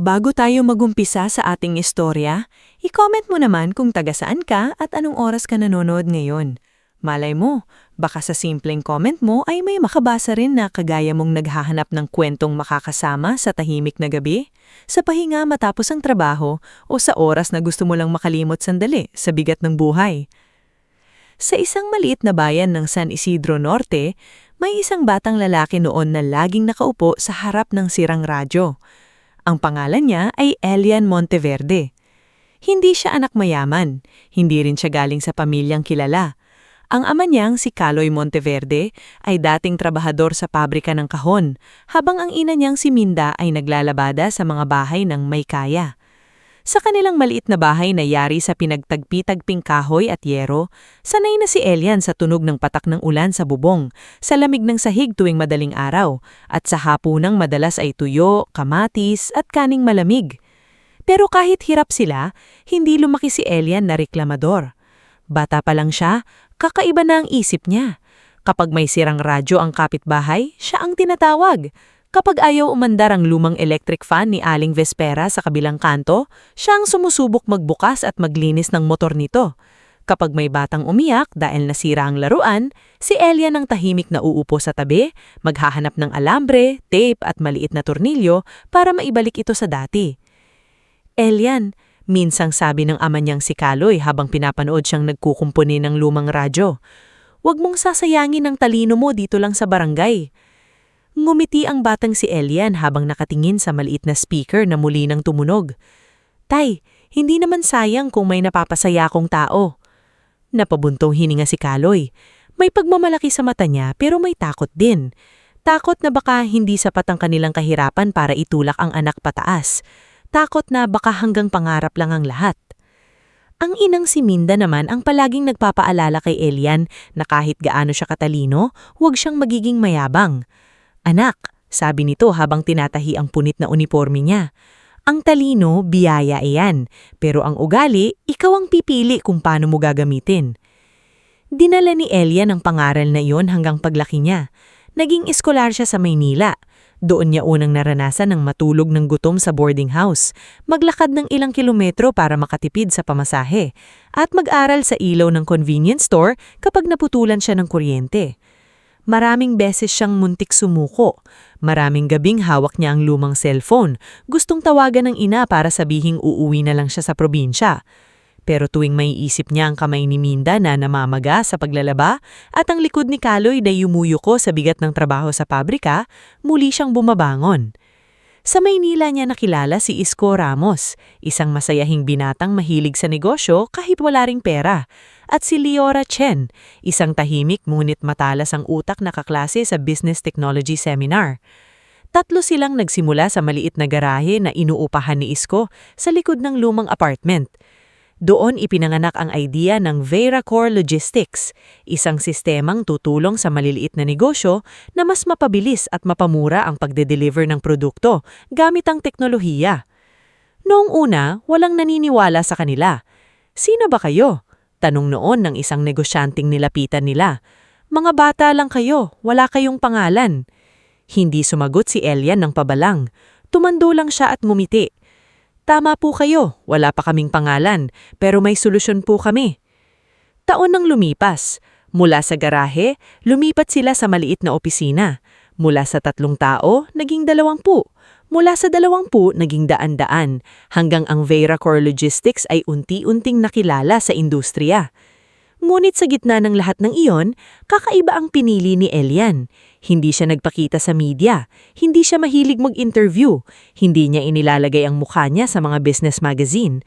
Bago tayo magumpisa sa ating istorya, i-comment mo naman kung taga saan ka at anong oras ka nanonood ngayon. Malay mo, baka sa simpleng comment mo ay may makabasa rin na kagaya mong naghahanap ng kwentong makakasama sa tahimik na gabi, sa pahinga matapos ang trabaho o sa oras na gusto mo lang makalimot sandali sa bigat ng buhay. Sa isang maliit na bayan ng San Isidro Norte, may isang batang lalaki noon na laging nakaupo sa harap ng sirang radyo. Ang pangalan niya ay Elian Monteverde. Hindi siya anak mayaman, hindi rin siya galing sa pamilyang kilala. Ang ama niyang si Kaloy Monteverde ay dating trabahador sa pabrika ng kahon, habang ang ina niyang si Minda ay naglalabada sa mga bahay ng may kaya. Sa kanilang maliit na bahay na yari sa pinagtagpi-tagping kahoy at yero, sanay na si Elian sa tunog ng patak ng ulan sa bubong, sa lamig ng sahig tuwing madaling araw, at sa hapunang madalas ay tuyo, kamatis at kaning malamig. Pero kahit hirap sila, hindi lumaki si Elian na reklamador. Bata pa lang siya, kakaiba na ang isip niya. Kapag may sirang radyo ang kapitbahay, siya ang tinatawag. Kapag ayaw umandar ang lumang electric fan ni Aling Vespera sa kabilang kanto, siya ang sumusubok magbukas at maglinis ng motor nito. Kapag may batang umiyak dahil nasira ang laruan, si Elian ang tahimik na uupo sa tabi, maghahanap ng alambre, tape at maliit na tornilyo para maibalik ito sa dati. Elian, minsang sabi ng ama niyang si Kaloy habang pinapanood siyang nagkukumpuni ng lumang radyo, "Huwag mong sasayangin ang talino mo dito lang sa barangay." Ngumiti ang batang si Elian habang nakatingin sa maliit na speaker na muli nang tumunog. "Tay, hindi naman sayang kung may napapasaya akong tao." Napabuntong hininga si Kaloy. May pagmamalaki sa mata niya pero may takot din. Takot na baka hindi sapat ang kanilang kahirapan para itulak ang anak pataas. Takot na baka hanggang pangarap lang ang lahat. Ang inang si Minda naman ang palaging nagpapaalala kay Elian na kahit gaano siya katalino, huwag siyang magiging mayabang. "Anak," sabi nito habang tinatahi ang punit na uniforme niya, "ang talino, biyaya iyan, pero ang ugali, ikaw ang pipili kung paano mo gagamitin." Dinala ni Elian ang pangaral na iyon hanggang paglaki niya. Naging eskolar siya sa Maynila. Doon niya unang naranasan ng matulog ng gutom sa boarding house, maglakad ng ilang kilometro para makatipid sa pamasahe, at mag-aral sa ilaw ng convenience store kapag naputulan siya ng kuryente. Maraming beses siyang muntik sumuko. Maraming gabing hawak niya ang lumang cellphone. Gustong tawagan ng ina para sabihing uuwi na lang siya sa probinsya. Pero tuwing may isip niya ang kamay ni Minda na namamaga sa paglalaba at ang likod ni Kaloy na yumuyuko sa bigat ng trabaho sa pabrika, muli siyang bumabangon. Sa Maynila niya nakilala si Isko Ramos, isang masayahing binatang mahilig sa negosyo kahit wala ring pera, at si Leora Chen, isang tahimik ngunit matalas ang utak na kaklase sa Business Technology Seminar. Tatlo silang nagsimula sa maliit na garahe na inuupahan ni Isko sa likod ng lumang apartment. Doon ipinanganak ang idea ng VeraCore Logistics, isang sistemang tutulong sa maliliit na negosyo na mas mapabilis at mapamura ang pagde-deliver ng produkto gamit ang teknolohiya. Noong una, walang naniniwala sa kanila. "Sino ba kayo?" tanong noon ng isang negosyanteng nilapitan nila. "Mga bata lang kayo, wala kayong pangalan." Hindi sumagot si Elian ng pabalang. Tumando lang siya at ngumiti. "Tama po kayo, wala pa kaming pangalan, pero may solusyon po kami." Taon nang lumipas. Mula sa garahe, lumipat sila sa maliit na opisina. Mula sa 3 tao, naging 20. Mula sa 20, naging daan-daan, hanggang ang VeraCore Logistics ay unti-unting nakilala sa industriya. Ngunit sa gitna ng lahat ng iyon, kakaiba ang pinili ni Elian. Hindi siya nagpakita sa media, hindi siya mahilig mag-interview, hindi niya inilalagay ang mukha niya sa mga business magazine.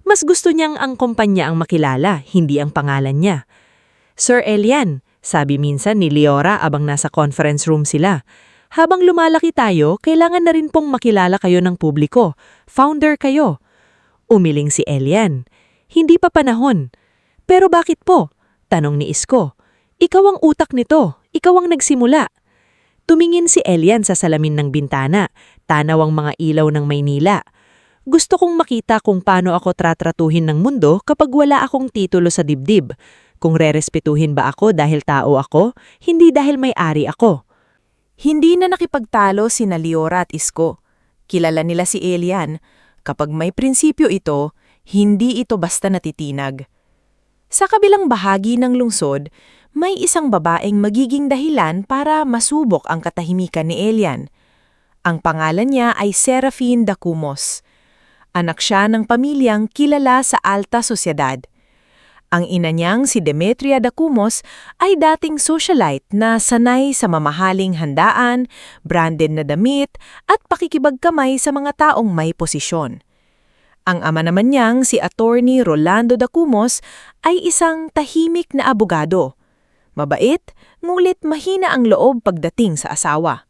Mas gusto niyang ang kumpanya ang makilala, hindi ang pangalan niya. "Sir Elian," sabi minsan ni Leora abang nasa conference room sila, "habang lumalaki tayo, kailangan na rin pong makilala kayo ng publiko. Founder kayo." Umiling si Elian. "Hindi pa panahon." "Pero bakit po?" tanong ni Isko. "Ikaw ang utak nito, ikaw ang nagsimula." Tumingin si Elian sa salamin ng bintana, tanaw ang mga ilaw ng Maynila. "Gusto kong makita kung paano ako tratratuhin ng mundo kapag wala akong titulo sa dibdib. Kung rerespetuhin ba ako dahil tao ako, hindi dahil may-ari ako." Hindi na nakipagtalo sina Leora at Isko. Kilala nila si Elian. Kapag may prinsipyo ito, hindi ito basta natitinag. Sa kabilang bahagi ng lungsod, may isang babaeng magiging dahilan para masubok ang katahimikan ni Elian. Ang pangalan niya ay Serafin Dacumos. Anak siya ng pamilyang kilala sa alta sosyedad. Ang ina niyang si Demetria Dacumos ay dating socialite na sanay sa mamahaling handaan, branded na damit at pakikibagkamay sa mga taong may posisyon. Ang ama naman niyang si Attorney Rolando Dacumos ay isang tahimik na abogado. Mabait, ngulit mahina ang loob pagdating sa asawa.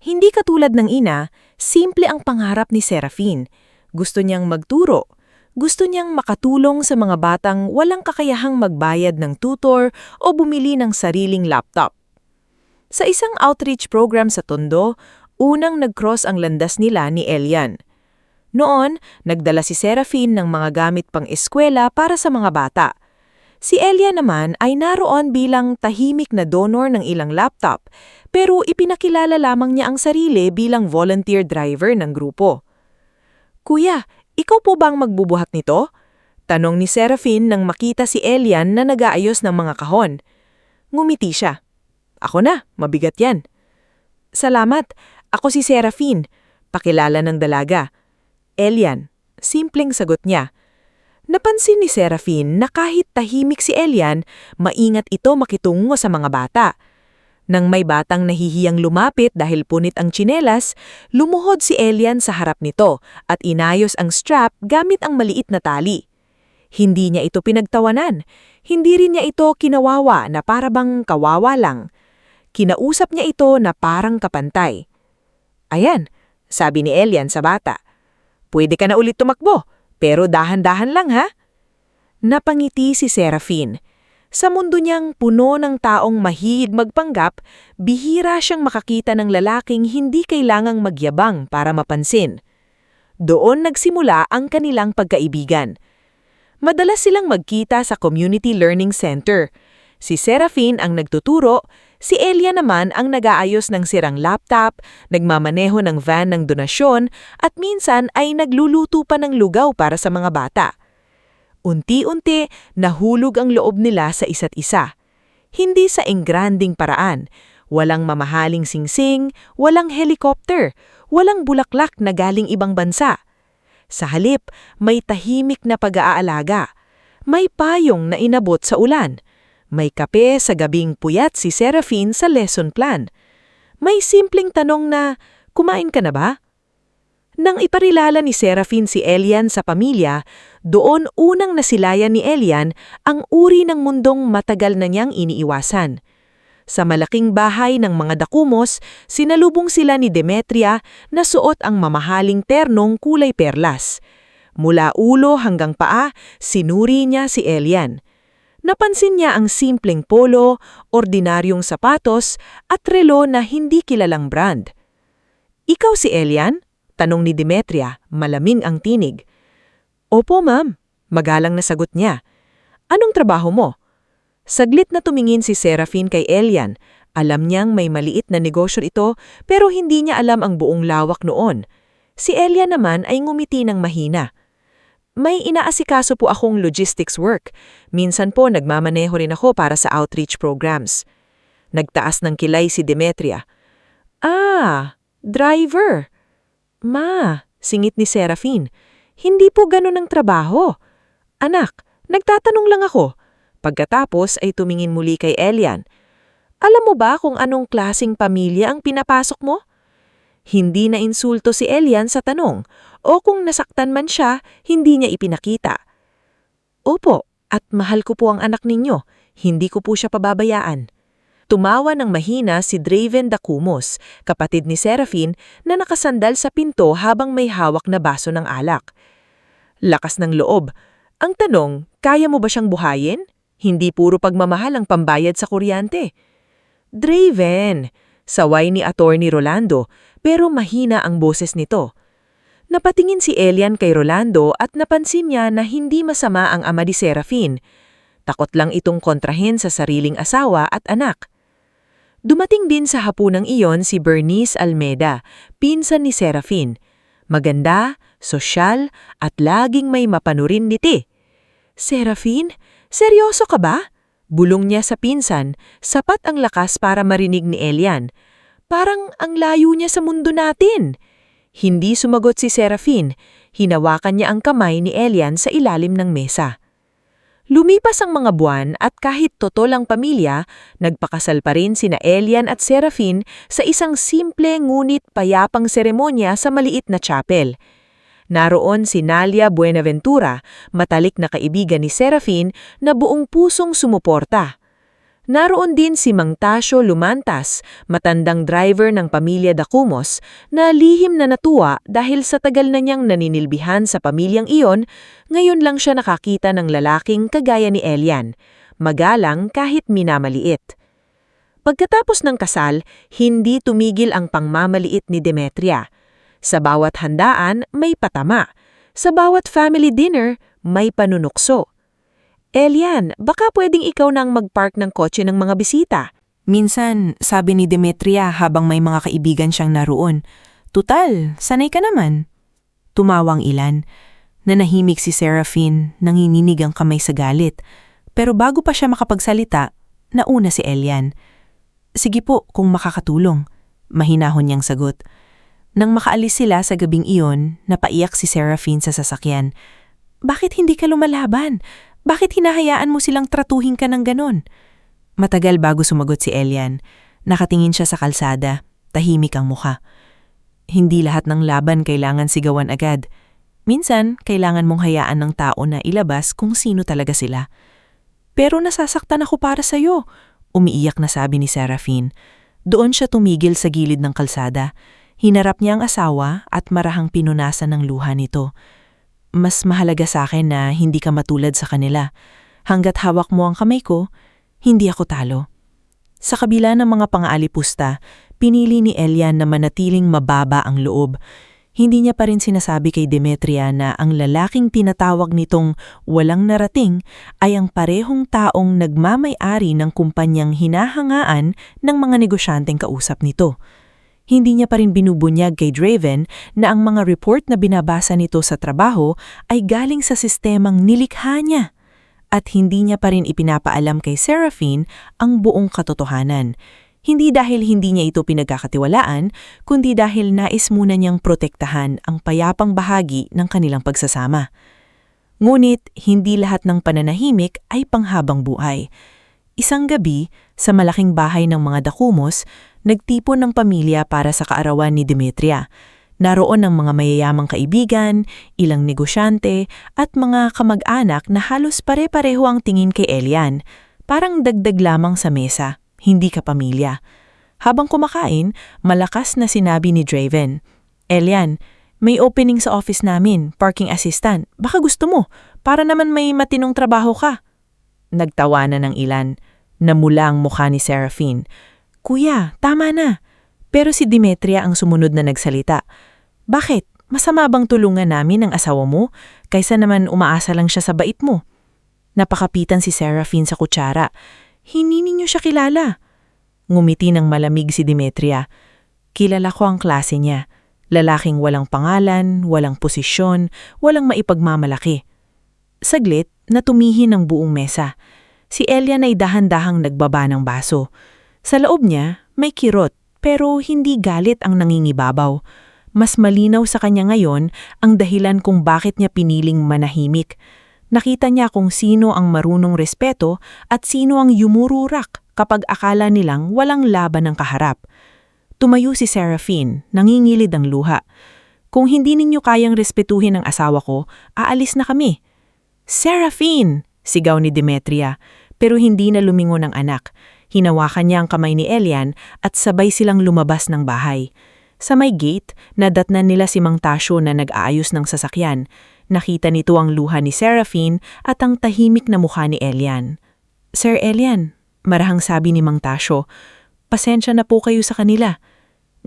Hindi katulad ng ina, simple ang pangarap ni Serafin. Gusto niyang magturo. Gusto niyang makatulong sa mga batang walang kakayahang magbayad ng tutor o bumili ng sariling laptop. Sa isang outreach program sa Tondo, unang nag-cross ang landas nila ni Elian. Noon, nagdala si Serafin ng mga gamit pang-eskwela para sa mga bata. Si Elian naman ay naroon bilang tahimik na donor ng ilang laptop, pero ipinakilala lamang niya ang sarili bilang volunteer driver ng grupo. "Kuya, ikaw po bang magbubuhat nito?" Tanong ni Serafin nang makita si Elian na nag-aayos ng mga kahon. Ngumiti siya. "Ako na, mabigat yan." "Salamat, ako si Serafin," pakilala ng dalaga. "Elian," simpleng sagot niya. Napansin ni Serafin na kahit tahimik si Elian, maingat ito makitungo sa mga bata. Nang may batang nahihiyang lumapit dahil punit ang tsinelas, lumuhod si Elian sa harap nito at inayos ang strap gamit ang maliit na tali. Hindi niya ito pinagtawanan. Hindi rin niya ito kinawawa na parabang kawawa lang. Kinausap niya ito na parang kapantay. "Ayan," sabi ni Elian sa bata. "Pwede ka na ulit tumakbo, pero dahan-dahan lang ha." Napangiti si Serafin. Sa mundo niyang puno ng taong mahilig magpanggap, bihira siyang makakita ng lalaking hindi kailangang magyabang para mapansin. Doon nagsimula ang kanilang pagkaibigan. Madalas silang magkita sa Community Learning Center. Si Serafin ang nagtuturo, si Elian naman ang nag-aayos ng sirang laptop, nagmamaneho ng van ng donasyon, at minsan ay nagluluto pa ng lugaw para sa mga bata. Unti-unti, nahulog ang loob nila sa isa't isa. Hindi sa engranding paraan. Walang mamahaling singsing, walang helicopter, walang bulaklak na galing ibang bansa. Sa halip, may tahimik na pag-aalaga. May payong na inabot sa ulan. May kape sa gabing puyat si Serafin sa lesson plan. May simpleng tanong na, "Kumain ka na ba?" Nang iparilala ni Serafin si Elian sa pamilya, doon unang nasilayan ni Elian ang uri ng mundong matagal na niyang iniiwasan. Sa malaking bahay ng mga Dacumos, sinalubong sila ni Demetria na suot ang mamahaling ternong kulay perlas. Mula ulo hanggang paa, sinuri niya si Elian. Napansin niya ang simpleng polo, ordinaryong sapatos at relo na hindi kilalang brand. "Ikaw si Elian?" tanong ni Demetria, malamig ang tinig. "Opo, ma'am," magalang na sagot niya. "Anong trabaho mo?" Saglit na tumingin si Serafin kay Elian. Alam niyang may maliit na negosyo ito pero hindi niya alam ang buong lawak noon. Si Elian naman ay ngumiti ng mahina. "May inaasikaso po akong logistics work. Minsan po nagmamaneho rin ako para sa outreach programs." Nagtaas ng kilay si Demetria. "Ah, driver." "Ma," singit ni Serafin, "hindi po ganun ang trabaho." "Anak, nagtatanong lang ako." Pagkatapos ay tumingin muli kay Elian. "Alam mo ba kung anong klasing pamilya ang pinapasok mo?" Hindi na insulto si Elian sa tanong, o kung nasaktan man siya, hindi niya ipinakita. "Opo, at mahal ko po ang anak ninyo. Hindi ko po siya pababayaan." Tumawa ng mahina si Draven Dacumos, kapatid ni Serafin na nakasandal sa pinto habang may hawak na baso ng alak. Lakas ng loob. Ang tanong, kaya mo ba siyang buhayin? Hindi puro pagmamahal ang pambayad sa kuryente. "Draven," saway ni Attorney Rolando, pero mahina ang boses nito. Napatingin si Elian kay Rolando at napansin niya na hindi masama ang ama ni Serafin. Takot lang itong kontrahin sa sariling asawa at anak. Dumating din sa hapunang iyon si Bernice Almeda, pinsan ni Serafin. Maganda, sosyal, at laging may mapanurin ngiti. Serafin, seryoso ka ba? Bulong niya sa pinsan, sapat ang lakas para marinig ni Elian. Parang ang layo niya sa mundo natin. Hindi sumagot si Serafin. Hinawakan niya ang kamay ni Elian sa ilalim ng mesa. Lumipas ang mga buwan at kahit totoo lang pamilya, nagpakasal pa rin sina Elian at Serafin sa isang simple ngunit payapang seremonya sa maliit na chapel. Naroon si Nalia Buenaventura, matalik na kaibigan ni Serafin na buong pusong sumuporta. Naroon din si Mang Tasio Lumantas, matandang driver ng pamilya Dacumos, na lihim na natuwa dahil sa tagal na niyang naninilbihan sa pamilyang iyon, ngayon lang siya nakakita ng lalaking kagaya ni Elian, magalang kahit minamaliit. Pagkatapos ng kasal, hindi tumigil ang pangmamaliit ni Demetria. Sa bawat handaan, may patama. Sa bawat family dinner, may panunukso. Elian, baka pwedeng ikaw nang mag-park ng kotse ng mga bisita. Minsan, sabi ni Demetria habang may mga kaibigan siyang naroon, "Tutal, sanay ka naman." Tumawang ilan. Nanahimik si Serafin, nanginginig ang kamay sa galit. Pero bago pa siya makapagsalita, nauna si Elian. "Sige po, kung makakatulong." Mahinahon niyang sagot. Nang makaalis sila sa gabing iyon, napaiyak si Serafin sa sasakyan. "Bakit hindi ka lumalaban? Bakit hinahayaan mo silang tratuhin ka ng ganon?" Matagal bago sumagot si Elian. Nakatingin siya sa kalsada, tahimik ang mukha. Hindi lahat ng laban kailangan sigawan agad. Minsan, kailangan mong hayaan ng tao na ilabas kung sino talaga sila. "Pero nasasaktan ako para sa'yo," umiiyak na sabi ni Serafin. Doon siya tumigil sa gilid ng kalsada. Hinarap niya ang asawa at marahang pinunasan ng luha nito. "Mas mahalaga sa akin na hindi ka matulad sa kanila. Hanggat hawak mo ang kamay ko, hindi ako talo." Sa kabila ng mga pang-aalipusta, pinili ni Elian na manatiling mababa ang loob. Hindi niya pa rin sinasabi kay Demetria na ang lalaking tinatawag nitong walang narating ay ang parehong taong nagmamay-ari ng kumpanyang hinahangaan ng mga negosyanteng kausap nito. Hindi niya pa rin binubunyag kay Draven na ang mga report na binabasa nito sa trabaho ay galing sa sistemang nilikha niya. At hindi niya pa rin ipinapaalam kay Serafin ang buong katotohanan. Hindi dahil hindi niya ito pinagkakatiwalaan, kundi dahil nais muna niyang protektahan ang payapang bahagi ng kanilang pagsasama. Ngunit hindi lahat ng pananahimik ay panghabang buhay. Isang gabi, sa malaking bahay ng mga Dacumos, nagtipon ng pamilya para sa kaarawan ni Demetria. Naroon ang mga mayayamang kaibigan, ilang negosyante, at mga kamag-anak na halos pare-pareho ang tingin kay Elian. Parang dagdag lamang sa mesa, hindi ka pamilya. Habang kumakain, malakas na sinabi ni Draven, "Elian, may opening sa office namin, parking assistant. Baka gusto mo, para naman may matinong trabaho ka." Nagtawanan ng ilan. Namula ang mukha ni Serafin. "Kuya, tama na." Pero si Demetria ang sumunod na nagsalita. "Bakit? Masama bang tulungan namin ang asawa mo, kaysa naman umaasa lang siya sa bait mo?" Napakapitan si Serafin sa kutsara. "Hindi ninyo siya kilala." Ngumiti ng malamig si Demetria. "Kilala ko ang klase niya. Lalaking walang pangalan, walang posisyon, walang maipagmamalaki." Saglit, natumihin ang buong mesa. Si Elian ay dahan-dahang nagbaba ng baso. Sa loob niya, may kirot, pero hindi galit ang nangingibabaw. Mas malinaw sa kanya ngayon ang dahilan kung bakit niya piniling manahimik. Nakita niya kung sino ang marunong respeto at sino ang yumururak kapag akala nilang walang laban ng kaharap. Tumayo si Serafin, nangingilid ang luha. "Kung hindi ninyo kayang respetuhin ang asawa ko, aalis na kami." "Serafin!" sigaw ni Demetria, pero hindi na lumingon ang anak. Hinawakan niya ang kamay ni Elian at sabay silang lumabas ng bahay. Sa may gate, nadatnan nila si Mang Tasio na nag-aayos ng sasakyan. Nakita nito ang luha ni Serafin at ang tahimik na mukha ni Elian. "Sir Elian," marahang sabi ni Mang Tasio, "pasensya na po kayo sa kanila."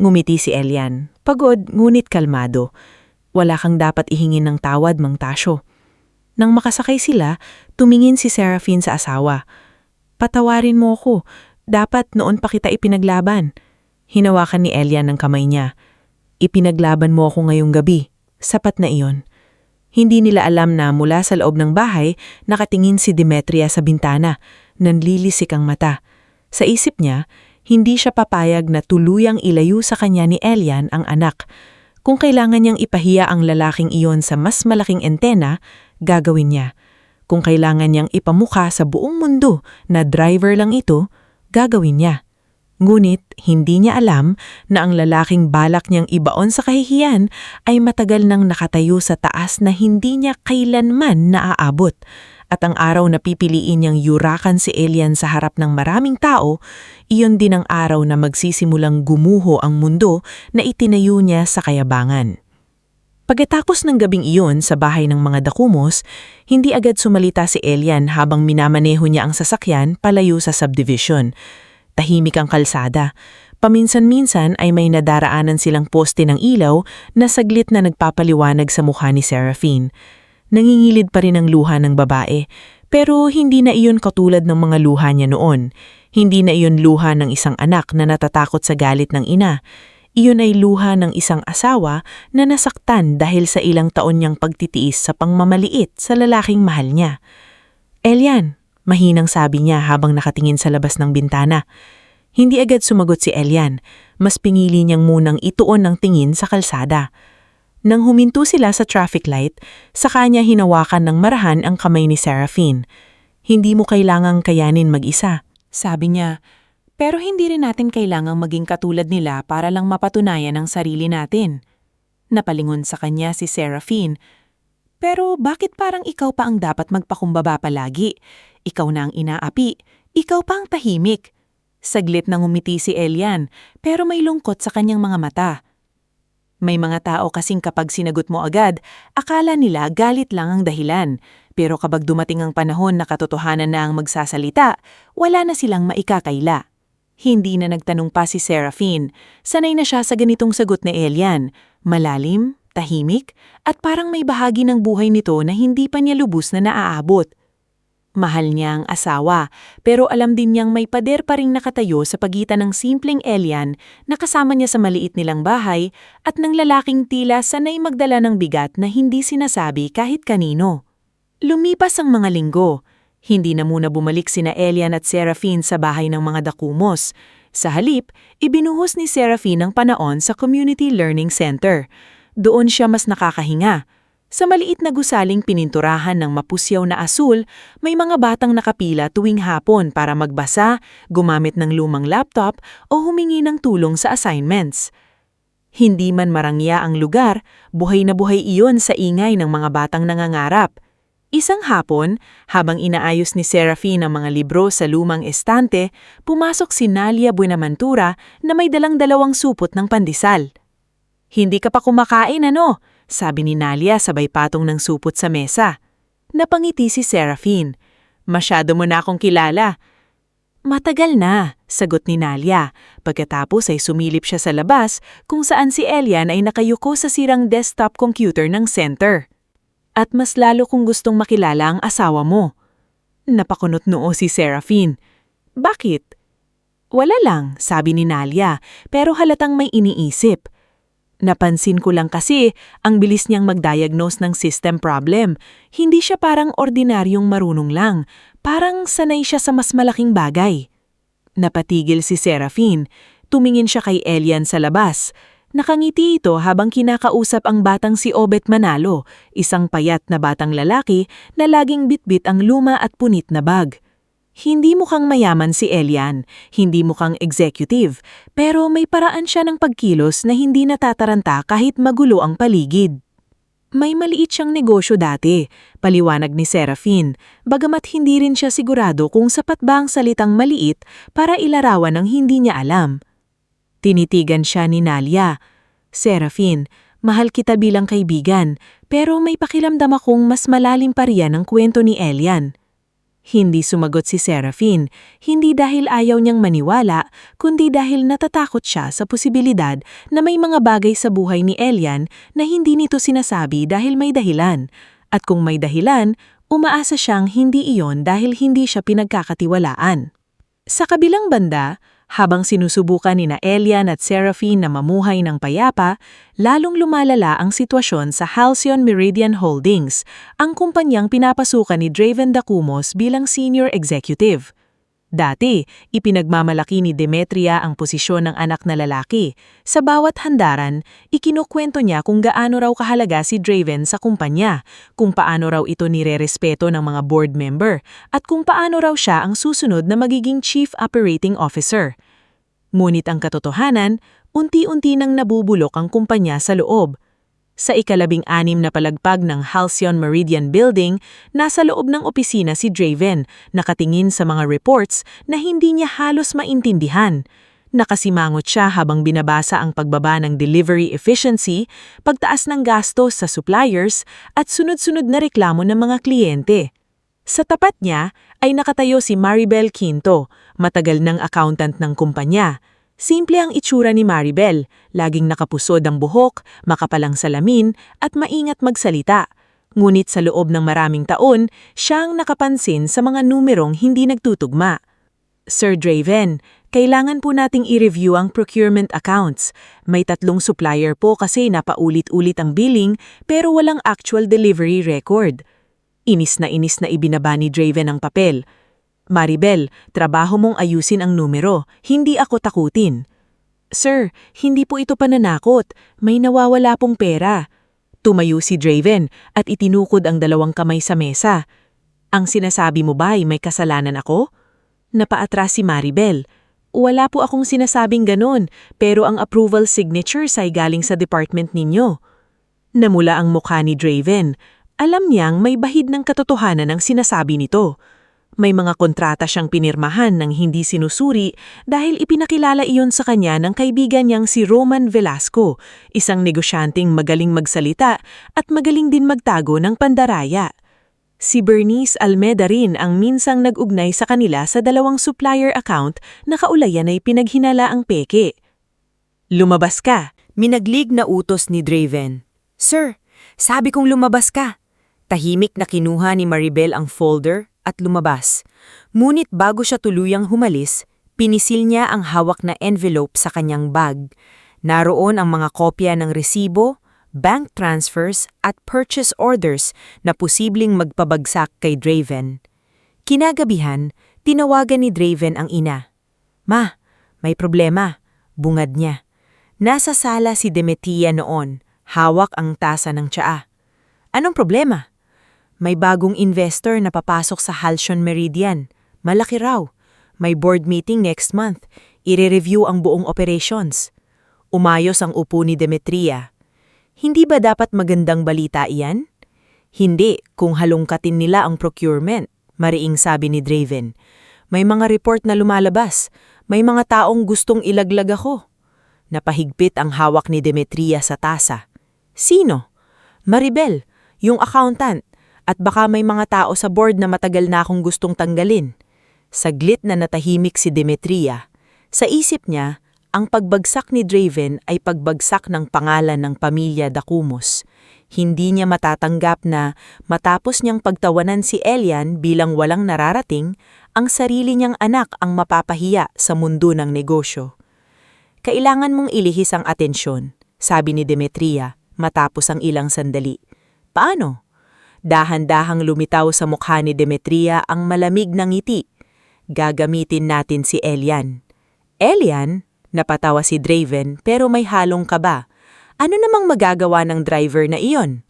Ngumiti si Elian, pagod ngunit kalmado. "Wala kang dapat ihingin ng tawad, Mang Tasio." Nang makasakay sila, tumingin si Serafin sa asawa. "Patawarin mo ako. Dapat noon pa kita ipinaglaban." Hinawakan ni Elian ang kamay niya. "Ipinaglaban mo ako ngayong gabi, Sapat na iyon. Hindi nila alam na mula sa loob ng bahay, nakatingin si Demetria sa bintana, nanlilisik ang mata. Sa isip niya, hindi siya papayag na tuluyang ilayo sa kanya ni Elian ang anak. Kung kailangan niyang ipahiya ang lalaking iyon sa mas malaking entena, gagawin niya. Kung kailangan niyang ipamukha sa buong mundo na driver lang ito, gagawin niya. Ngunit hindi niya alam na ang lalaking balak niyang ibaon sa kahihiyan ay matagal nang nakatayo sa taas na hindi niya kailanman naaabot. At ang araw na pipiliin niyang yurakan si Elian sa harap ng maraming tao, iyon din ang araw na magsisimulang gumuho ang mundo na itinayo niya sa kayabangan. Pagkatapos ng gabing iyon sa bahay ng mga dakumos, hindi agad sumalita si Elian habang minamaneho niya ang sasakyan palayo sa subdivision. Tahimik ang kalsada. Paminsan-minsan ay may nadaraanan silang poste ng ilaw na saglit na nagpapaliwanag sa mukha ni Seraphine. Nangingilid pa rin ang luha ng babae, pero hindi na iyon katulad ng mga luha niya noon. Hindi na iyon luha ng isang anak na natatakot sa galit ng ina. Iyon ay luha ng isang asawa na nasaktan dahil sa ilang taon niyang pagtitiis sa pangmamaliit sa lalaking mahal niya. Elian, mahinang sabi niya habang nakatingin sa labas ng bintana. Hindi agad sumagot si Elian, mas pinili niyang munang ituon ang tingin sa kalsada. Nang huminto sila sa traffic light, saka niya hinawakan ng marahan ang kamay ni Seraphine. Hindi mo kailangang kayanin mag-isa, sabi niya. Pero hindi rin natin kailangang maging katulad nila para lang mapatunayan ang sarili natin. Napalingon sa kanya si Seraphine. Pero bakit parang ikaw pa ang dapat magpakumbaba palagi? Ikaw na ang inaapi, ikaw pa ang tahimik. Saglit nang umiti si Elian, pero may lungkot sa kanyang mga mata. May mga tao kasing kapag sinagot mo agad, akala nila galit lang ang dahilan. Pero kapag dumating ang panahon na katotohanan na ang magsasalita, wala na silang maikakaila. Hindi na nagtanong pa si Seraphine. Sanay na siya sa ganitong sagot ni Elian. Malalim, tahimik, at parang may bahagi ng buhay nito na hindi pa niya lubos na naaabot. Mahal niya ang asawa, pero alam din niyang may pader pa ring nakatayo sa pagitan ng simpleng Elian na kasama niya sa maliit nilang bahay at ng lalaking tila sanay magdala ng bigat na hindi sinasabi kahit kanino. Lumipas ang mga linggo. Hindi na muna bumalik sina Elian at Seraphine sa bahay ng mga dakumos. Sa halip, ibinuhos ni Seraphine ang panahon sa Community Learning Center. Doon siya mas nakakahinga. Sa maliit na gusaling pininturahan ng mapusyaw na asul, may mga batang nakapila tuwing hapon para magbasa, gumamit ng lumang laptop o humingi ng tulong sa assignments. Hindi man marangya ang lugar, buhay na buhay iyon sa ingay ng mga batang nangangarap. Isang hapon, habang inaayos ni Seraphine ang mga libro sa lumang estante, pumasok si Nalia Buenaventura na may dalang dalawang supot ng pandesal. "Hindi ka pa kumakain, ano?" sabi ni Nalia sabay patong ng supot sa mesa. Napangiti si Seraphine. "Masyado mo na akong kilala." "Matagal na," sagot ni Nalia. Pagkatapos ay sumilip siya sa labas kung saan si Elian ay nakayuko sa sirang desktop computer ng center. "At mas lalo kung gustong makilala ang asawa mo." Napakunot noo si Seraphine. "Bakit?" "Wala lang," sabi ni Nalia, pero halatang may iniisip. "Napansin ko lang kasi ang bilis niyang mag-diagnose ng system problem. Hindi siya parang ordinaryong marunong lang. Parang sanay siya sa mas malaking bagay." Napatigil si Seraphine. Tumingin siya kay Elian sa labas. Nakangiti ito habang kinakausap ang batang si Obet Manalo, isang payat na batang lalaki na laging bitbit ang luma at punit na bag. Hindi mukhang mayaman si Elian, hindi mukhang executive, pero may paraan siya ng pagkilos na hindi natataranta kahit magulo ang paligid. May maliit siyang negosyo dati, paliwanag ni Seraphine, bagamat hindi rin siya sigurado kung sapat ba ang salitang maliit para ilarawan ng hindi niya alam. Tinitigan siya ni Nalia. "Seraphine, mahal kita bilang kaibigan, pero may pakiramdam akong mas malalim pa riyan ang kwento ni Elian." Hindi sumagot si Seraphine, hindi dahil ayaw niyang maniwala, kundi dahil natatakot siya sa posibilidad na may mga bagay sa buhay ni Elian na hindi nito sinasabi dahil may dahilan. At kung may dahilan, umaasa siyang hindi iyon dahil hindi siya pinagkakatiwalaan. Sa kabilang banda, Habang sinusubukan ni Elian at Seraphine na mamuhay ng payapa, lalong lumalala ang sitwasyon sa Halcyon Meridian Holdings, ang kumpanyang pinapasukan ni Draven Dacumos bilang senior executive. Dati, ipinagmamalaki ni Demetria ang posisyon ng anak na lalaki. Sa bawat handaran, ikinukwento niya kung gaano raw kahalaga si Draven sa kumpanya, kung paano raw ito nirerespeto ng mga board member, at kung paano raw siya ang susunod na magiging Chief Operating Officer. Ngunit ang katotohanan, unti-unti nang nabubulok ang kumpanya sa loob. Sa ika-16 na palagpag ng Halcyon Meridian Building, nasa loob ng opisina si Draven, nakatingin sa mga reports na hindi niya halos maintindihan. Nakasimangot siya habang binabasa ang pagbaba ng delivery efficiency, pagtaas ng gastos sa suppliers, at sunod-sunod na reklamo ng mga kliyente. Sa tapat niya ay nakatayo si Maribel Quinto, matagal ng accountant ng kumpanya. Simple ang itsura ni Maribel, laging nakapusod ang buhok, makapalang salamin, at maingat magsalita. Ngunit sa loob ng maraming taon, siyang nakapansin sa mga numerong hindi nagtutugma. Sir Draven, kailangan po nating i-review ang procurement accounts. May 3 supplier po kasi napaulit-ulit ang billing pero walang actual delivery record. Inis na ibinaba ni Draven ang papel. Maribel, trabaho mong ayusin ang numero, hindi ako takutin. Sir, hindi po ito pananakot, may nawawala pong pera. Tumayo si Draven at itinukod ang 2 kamay sa mesa. Ang sinasabi mo ba ay may kasalanan ako? Napaatras si Maribel. Wala po akong sinasabing ganon, pero ang approval signatures ay galing sa department ninyo. Namula ang mukha ni Draven. Alam niyang may bahid ng katotohanan ang sinasabi nito. May mga kontrata siyang pinirmahan ng hindi sinusuri dahil ipinakilala iyon sa kanya ng kaibigan niyang si Roman Velasco, isang negosyanteng magaling magsalita at magaling din magtago ng pandaraya. Si Bernice Almeda rin ang minsang nag-ugnay sa kanila sa 2 supplier account na kaulayan ay pinaghinala ang peke. Lumabas ka, minaglig na utos ni Draven. Sir, sabi kong lumabas ka. Tahimik na kinuha ni Maribel ang folder at lumabas. Ngunit bago siya tuluyang humalis, pinisil niya ang hawak na envelope sa kanyang bag. Naroon ang mga kopya ng resibo, bank transfers at purchase orders na posibleng magpabagsak kay Draven. Kinagabihan, tinawagan ni Draven ang ina. Ma, may problema, bungad niya. Nasa sala si Demetria noon, hawak ang tasa ng tsaa. Anong problema? May bagong investor na papasok sa Halcyon Meridian. Malaki raw. May board meeting next month. Ire-review ang buong operations. Umayos ang upo ni Demetria. Hindi ba dapat magandang balita iyan? Hindi, kung halongkatin nila ang procurement, mariing sabi ni Draven. May mga report na lumalabas. May mga taong gustong ilaglag ako. Napahigpit ang hawak ni Demetria sa tasa. Sino? Maribel, yung accountant. At baka may mga tao sa board na matagal na akong gustong tanggalin. Saglit na natahimik si Demetria. Sa isip niya, ang pagbagsak ni Draven ay pagbagsak ng pangalan ng pamilya Dacumos. Hindi niya matatanggap na matapos niyang pagtawanan si Elian bilang walang nararating, ang sarili niyang anak ang mapapahiya sa mundo ng negosyo. Kailangan mong ilihis ang atensyon, sabi ni Demetria matapos ang ilang sandali. Paano? Dahan-dahang lumitaw sa mukha ni Demetria ang malamig na ngiti. Gagamitin natin si Elian. Elian? Napatawa si Draven pero may halong kaba. Ano namang magagawa ng driver na iyon?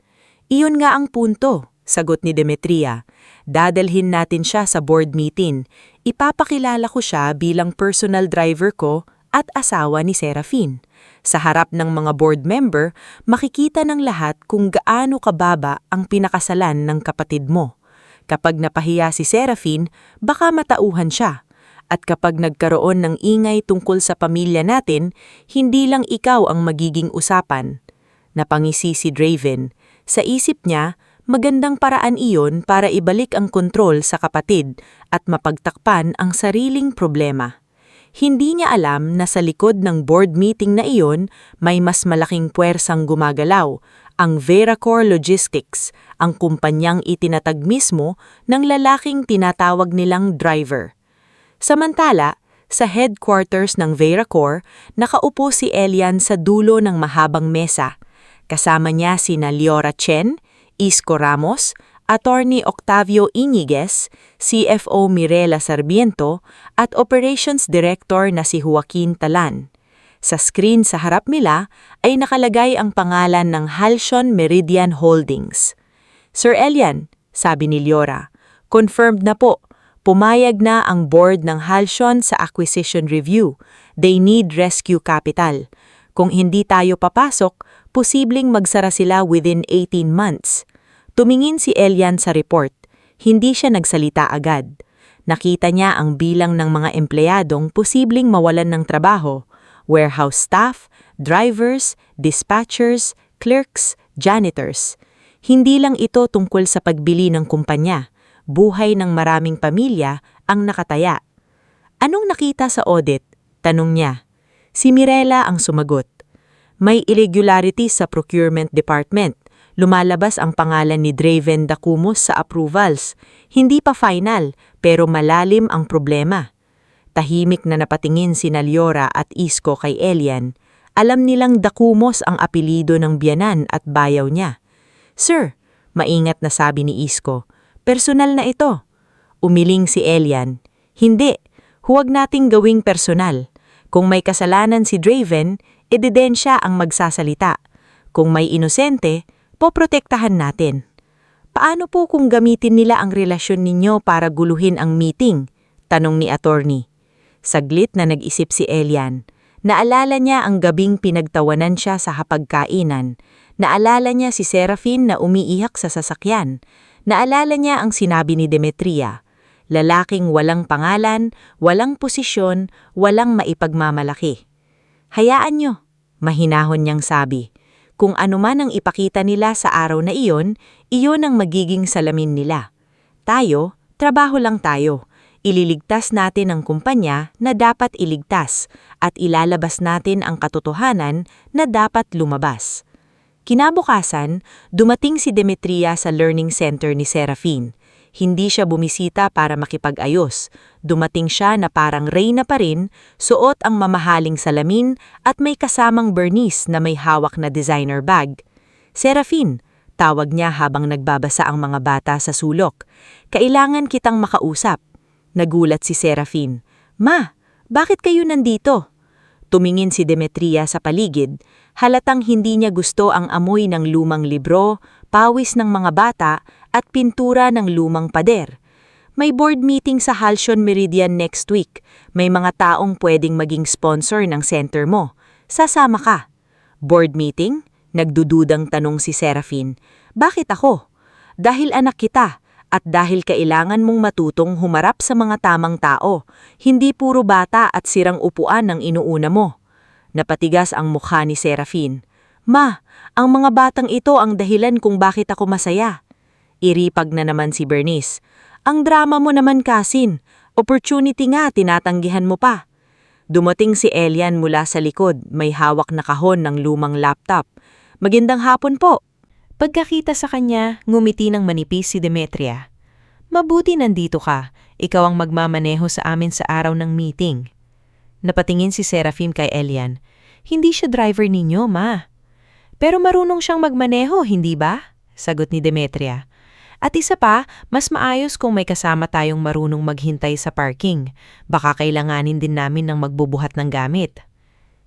Iyon nga ang punto, sagot ni Demetria. Dadalhin natin siya sa board meeting. Ipapakilala ko siya bilang personal driver ko at asawa ni Seraphine. Sa harap ng mga board member, makikita ng lahat kung gaano kababa ang pinakasalan ng kapatid mo. Kapag napahiya si Seraphine, baka matauhan siya. At kapag nagkaroon ng ingay tungkol sa pamilya natin, hindi lang ikaw ang magiging usapan. Napangisi si Draven. Sa isip niya, magandang paraan iyon para ibalik ang kontrol sa kapatid at mapagtakpan ang sariling problema. Hindi niya alam na sa likod ng board meeting na iyon may mas malaking puwersang gumagalaw, ang Veracor Logistics, ang kumpanyang itinatag mismo ng lalaking tinatawag nilang driver. Samantala, Sa headquarters ng Veracor, nakaupo si Elian sa dulo ng mahabang mesa. Kasama niya sina Liora Chen, Isko Ramos, Attorney Octavio Iñiguez, CFO Mirela Sarmiento, at Operations Director na si Joaquin Talan. Sa screen sa harap nila ay nakalagay ang pangalan ng Halcyon Meridian Holdings. Sir Elian, sabi ni Liora, confirmed na po. Pumayag na ang board ng Halcyon sa acquisition review. They need rescue capital. Kung hindi tayo papasok, posibleng magsara sila within 18 months. Tumingin si Elian sa report. Hindi siya nagsalita agad. Nakita niya ang bilang ng mga empleyadong posibleng mawalan ng trabaho. Warehouse staff, drivers, dispatchers, clerks, janitors. Hindi lang ito tungkol sa pagbili ng kumpanya. Buhay ng maraming pamilya ang nakataya. Anong nakita sa audit? Tanong niya. Si Mirela ang sumagot. May irregularities sa procurement department. Lumalabas ang pangalan ni Draven Dacumos sa approvals. Hindi pa final, pero malalim ang problema. Tahimik na napatingin si Liora at Isko kay Elian. Alam nilang Dacumos ang apelido ng biyanan at bayaw niya. Sir, maingat na sabi ni Isko. Personal na ito. Umiling si Elian. Hindi, huwag nating gawing personal. Kung may kasalanan si Draven, ebidensya ang magsasalita. Kung may inosente, poprotektahan natin. Paano po kung gamitin nila ang relasyon ninyo para guluhin ang meeting? Tanong ni attorney. Saglit na nag-isip si Elian. Naalala niya ang gabing pinagtawanan siya sa hapagkainan. Naalala niya si Serafin na umiiyak sa sasakyan. Naalala niya ang sinabi ni Demetria, lalaking walang pangalan, walang posisyon, walang maipagmamalaki. Hayaan niyo, mahinahon niyang sabi. Kung anuman ang ipakita nila sa araw na iyon ang magiging salamin nila. Tayo, trabaho lang tayo. Ililigtas natin ang kumpanya na dapat iligtas at ilalabas natin ang katotohanan na dapat lumabas. Kinabukasan, dumating si Demetria sa learning center ni Serafin. Hindi siya bumisita para makipag-ayos. Dumating siya na parang reyna pa rin, suot ang mamahaling salamin at may kasamang Bernice na may hawak na designer bag. Serafin, tawag niya habang nagbabasa ang mga bata sa sulok. Kailangan kitang makausap. Nagulat si Serafin. Ma, bakit kayo nandito? Tumingin si Demetria sa paligid. Halatang hindi niya gusto ang amoy ng lumang libro, pawis ng mga bata, at pintura ng lumang pader. May board meeting sa Halcyon Meridian next week. May mga taong pwedeng maging sponsor ng center mo. Sasama ka. Board meeting? Nagdududang tanong si Serafin. Bakit ako? Dahil anak kita. At dahil kailangan mong matutong humarap sa mga tamang tao, hindi puro bata at sirang upuan ang inuuna mo. Napatigas ang mukha ni Serafin. Ma, ang mga batang ito ang dahilan kung bakit ako masaya. Iripag na naman si Bernice. Ang drama mo naman Kasin. Opportunity nga, tinatanggihan mo pa. Dumating si Elian mula sa likod, may hawak na kahon ng lumang laptop. Magandang hapon po. Pagkakita sa kanya, ngumiti ng manipis si Demetria. Mabuti nandito ka. Ikaw ang magmamaneho sa amin sa araw ng meeting. Napatingin si Serafin kay Elian. Hindi siya driver ninyo, ma. Pero marunong siyang magmaneho, hindi ba? Sagot ni Demetria. At isa pa, mas maayos kung may kasama tayong marunong maghintay sa parking. Baka kailanganin din namin ng magbubuhat ng gamit.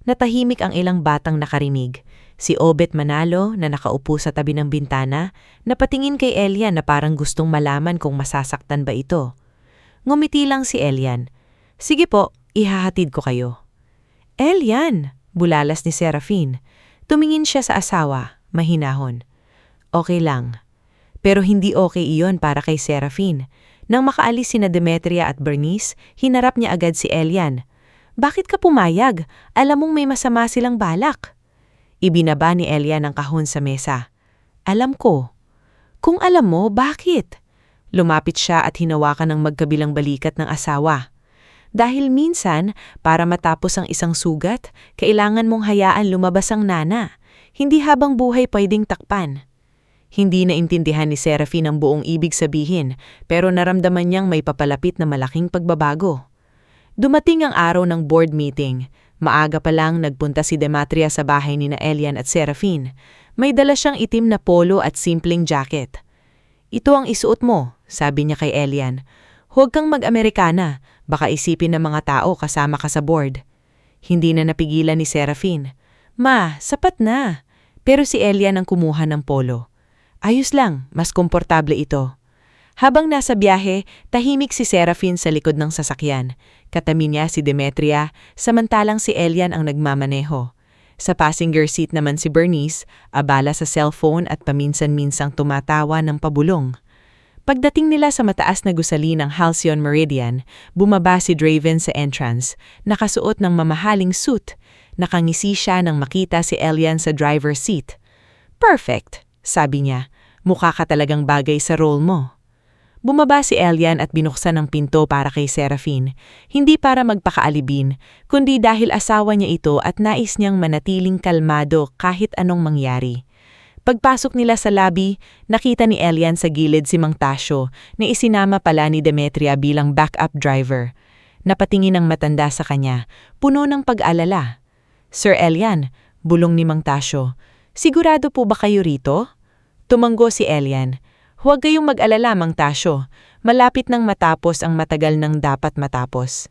Natahimik ang ilang batang nakarinig. Si Obet Manalo na nakaupo sa tabi ng bintana, napatingin kay Elian na parang gustong malaman kung masasaktan ba ito. Ngumiti lang si Elian. Sige po, ihahatid ko kayo. Elian, bulalas ni Serafin. Tumingin siya sa asawa, mahinahon. Okay lang. Pero hindi okay iyon para kay Serafin. Nang makaalis sina Demetria at Bernice, hinarap niya agad si Elian. Bakit ka pumayag? Alam mong may masama silang balak. Ibinaba ni Elian ang kahon sa mesa. Alam ko. Kung alam mo, bakit? Lumapit siya at hinawakan ng magkabilang balikat ng asawa. Dahil minsan, para matapos ang isang sugat, kailangan mong hayaan lumabas ang nana. Hindi habang buhay pwedeng takpan. Hindi naintindihan ni Serafin ang buong ibig sabihin, pero naramdaman niyang may papalapit na malaking pagbabago. Dumating ang araw ng board meeting. Maaga pa lang nagpunta si Demetria sa bahay ni na Elian at Serafin. May dala siyang itim na polo at simpleng jacket. "Ito ang isuot mo," sabi niya kay Elian. "Huwag kang mag-Amerikana, baka isipin ng mga tao kasama ka sa board." Hindi na napigilan ni Serafin. "Ma, sapat na." Pero si Elian ang kumuha ng polo. "Ayos lang, mas komportable ito." Habang nasa biyahe, tahimik si Serafin sa likod ng sasakyan. Katabi niya si Demetria, samantalang si Elian ang nagmamaneho. Sa passenger seat naman si Bernice, abala sa cellphone at paminsan-minsang tumatawa ng pabulong. Pagdating nila sa mataas na gusali ng Halcyon Meridian, bumaba si Draven sa entrance, nakasuot ng mamahaling suit. Nakangisi siya nang makita si Elian sa driver's seat. "Perfect," sabi niya. "Mukha ka talagang bagay sa role mo." Bumaba si Elian at binuksan ang pinto para kay Serafin, hindi para magpakaalibin, kundi dahil asawa niya ito at nais niyang manatiling kalmado kahit anong mangyari. Pagpasok nila sa lobby, nakita ni Elian sa gilid si Mang Tasio na isinama pala ni Demetria bilang backup driver. Napatingin ang matanda sa kanya, puno ng pag-alala. "Sir Elian," bulong ni Mang Tasio, "sigurado po ba kayo rito?" Tumanggo si Elian. "Huwag kayong mag-alala, Mang Tasio. Malapit nang matapos ang matagal nang dapat matapos."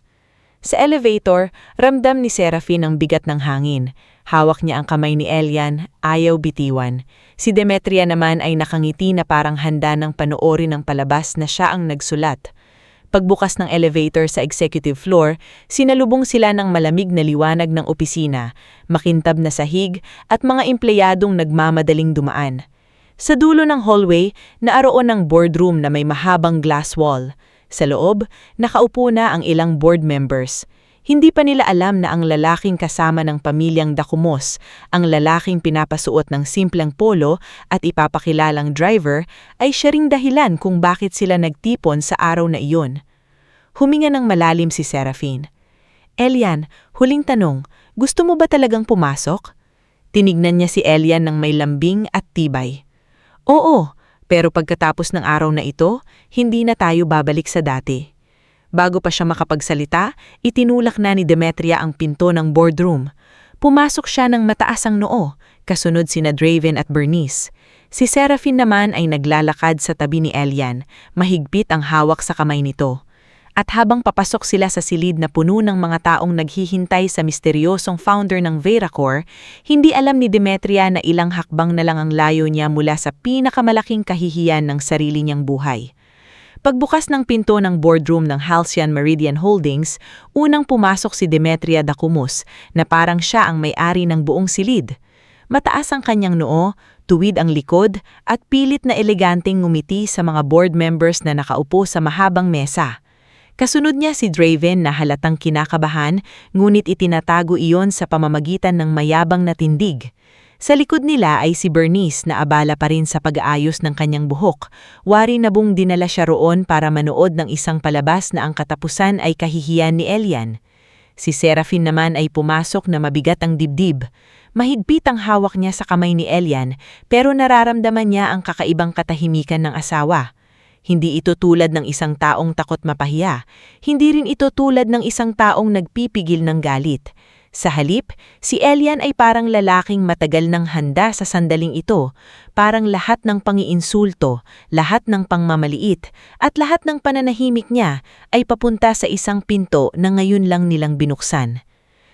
Sa elevator, ramdam ni Serafin ang bigat ng hangin. Hawak niya ang kamay ni Elian, ayaw bitiwan. Si Demetria naman ay nakangiti na parang handa ng panoorin ng palabas na siya ang nagsulat. Pagbukas ng elevator sa executive floor, sinalubong sila ng malamig na liwanag ng opisina, makintab na sahig at mga empleyadong nagmamadaling dumaan. Sa dulo ng hallway, naaroon ang boardroom na may mahabang glass wall. Sa loob, nakaupo na ang ilang board members. Hindi pa nila alam na ang lalaking kasama ng pamilyang Dacumos, ang lalaking pinapasuot ng simpleng polo at ipapakilalang driver, ay siya ring dahilan kung bakit sila nagtipon sa araw na iyon. Huminga ng malalim si Serafin. "Elian, huling tanong, gusto mo ba talagang pumasok?" Tinignan niya si Elian ng may lambing at tibay. "Oo, pero pagkatapos ng araw na ito, hindi na tayo babalik sa dati." Bago pa siya makapagsalita, itinulak na ni Demetria ang pinto ng boardroom. Pumasok siya ng mataas ang noo, kasunod sina Draven at Bernice. Si Serafin naman ay naglalakad sa tabi ni Elian, mahigpit ang hawak sa kamay nito. At habang papasok sila sa silid na puno ng mga taong naghihintay sa misteryosong founder ng Veracor, hindi alam ni Demetria na ilang hakbang na lang ang layo niya mula sa pinakamalaking kahihiyan ng sarili niyang buhay. Pagbukas ng pinto ng boardroom ng Halcyon Meridian Holdings, unang pumasok si Demetria Dacumos na parang siya ang may-ari ng buong silid. Mataas ang kanyang noo, tuwid ang likod at pilit na eleganteng ngumiti sa mga board members na nakaupo sa mahabang mesa. Kasunod niya si Draven na halatang kinakabahan, ngunit itinatago iyon sa pamamagitan ng mayabang na tindig. Sa likod nila ay si Bernice na abala pa rin sa pag-aayos ng kanyang buhok. Wari na bung dinala siya roon para manood ng isang palabas na ang katapusan ay kahihiyan ni Elian. Si Serafin naman ay pumasok na mabigat ang dibdib. Mahigpit ang hawak niya sa kamay ni Elian, pero nararamdaman niya ang kakaibang katahimikan ng asawa. Hindi ito tulad ng isang taong takot mapahiya. Hindi rin ito tulad ng isang taong nagpipigil ng galit. Sa halip, si Elian ay parang lalaking matagal nang handa sa sandaling ito. Parang lahat ng pangiinsulto, lahat ng pangmamaliit, at lahat ng pananahimik niya ay papunta sa isang pinto na ngayon lang nilang binuksan.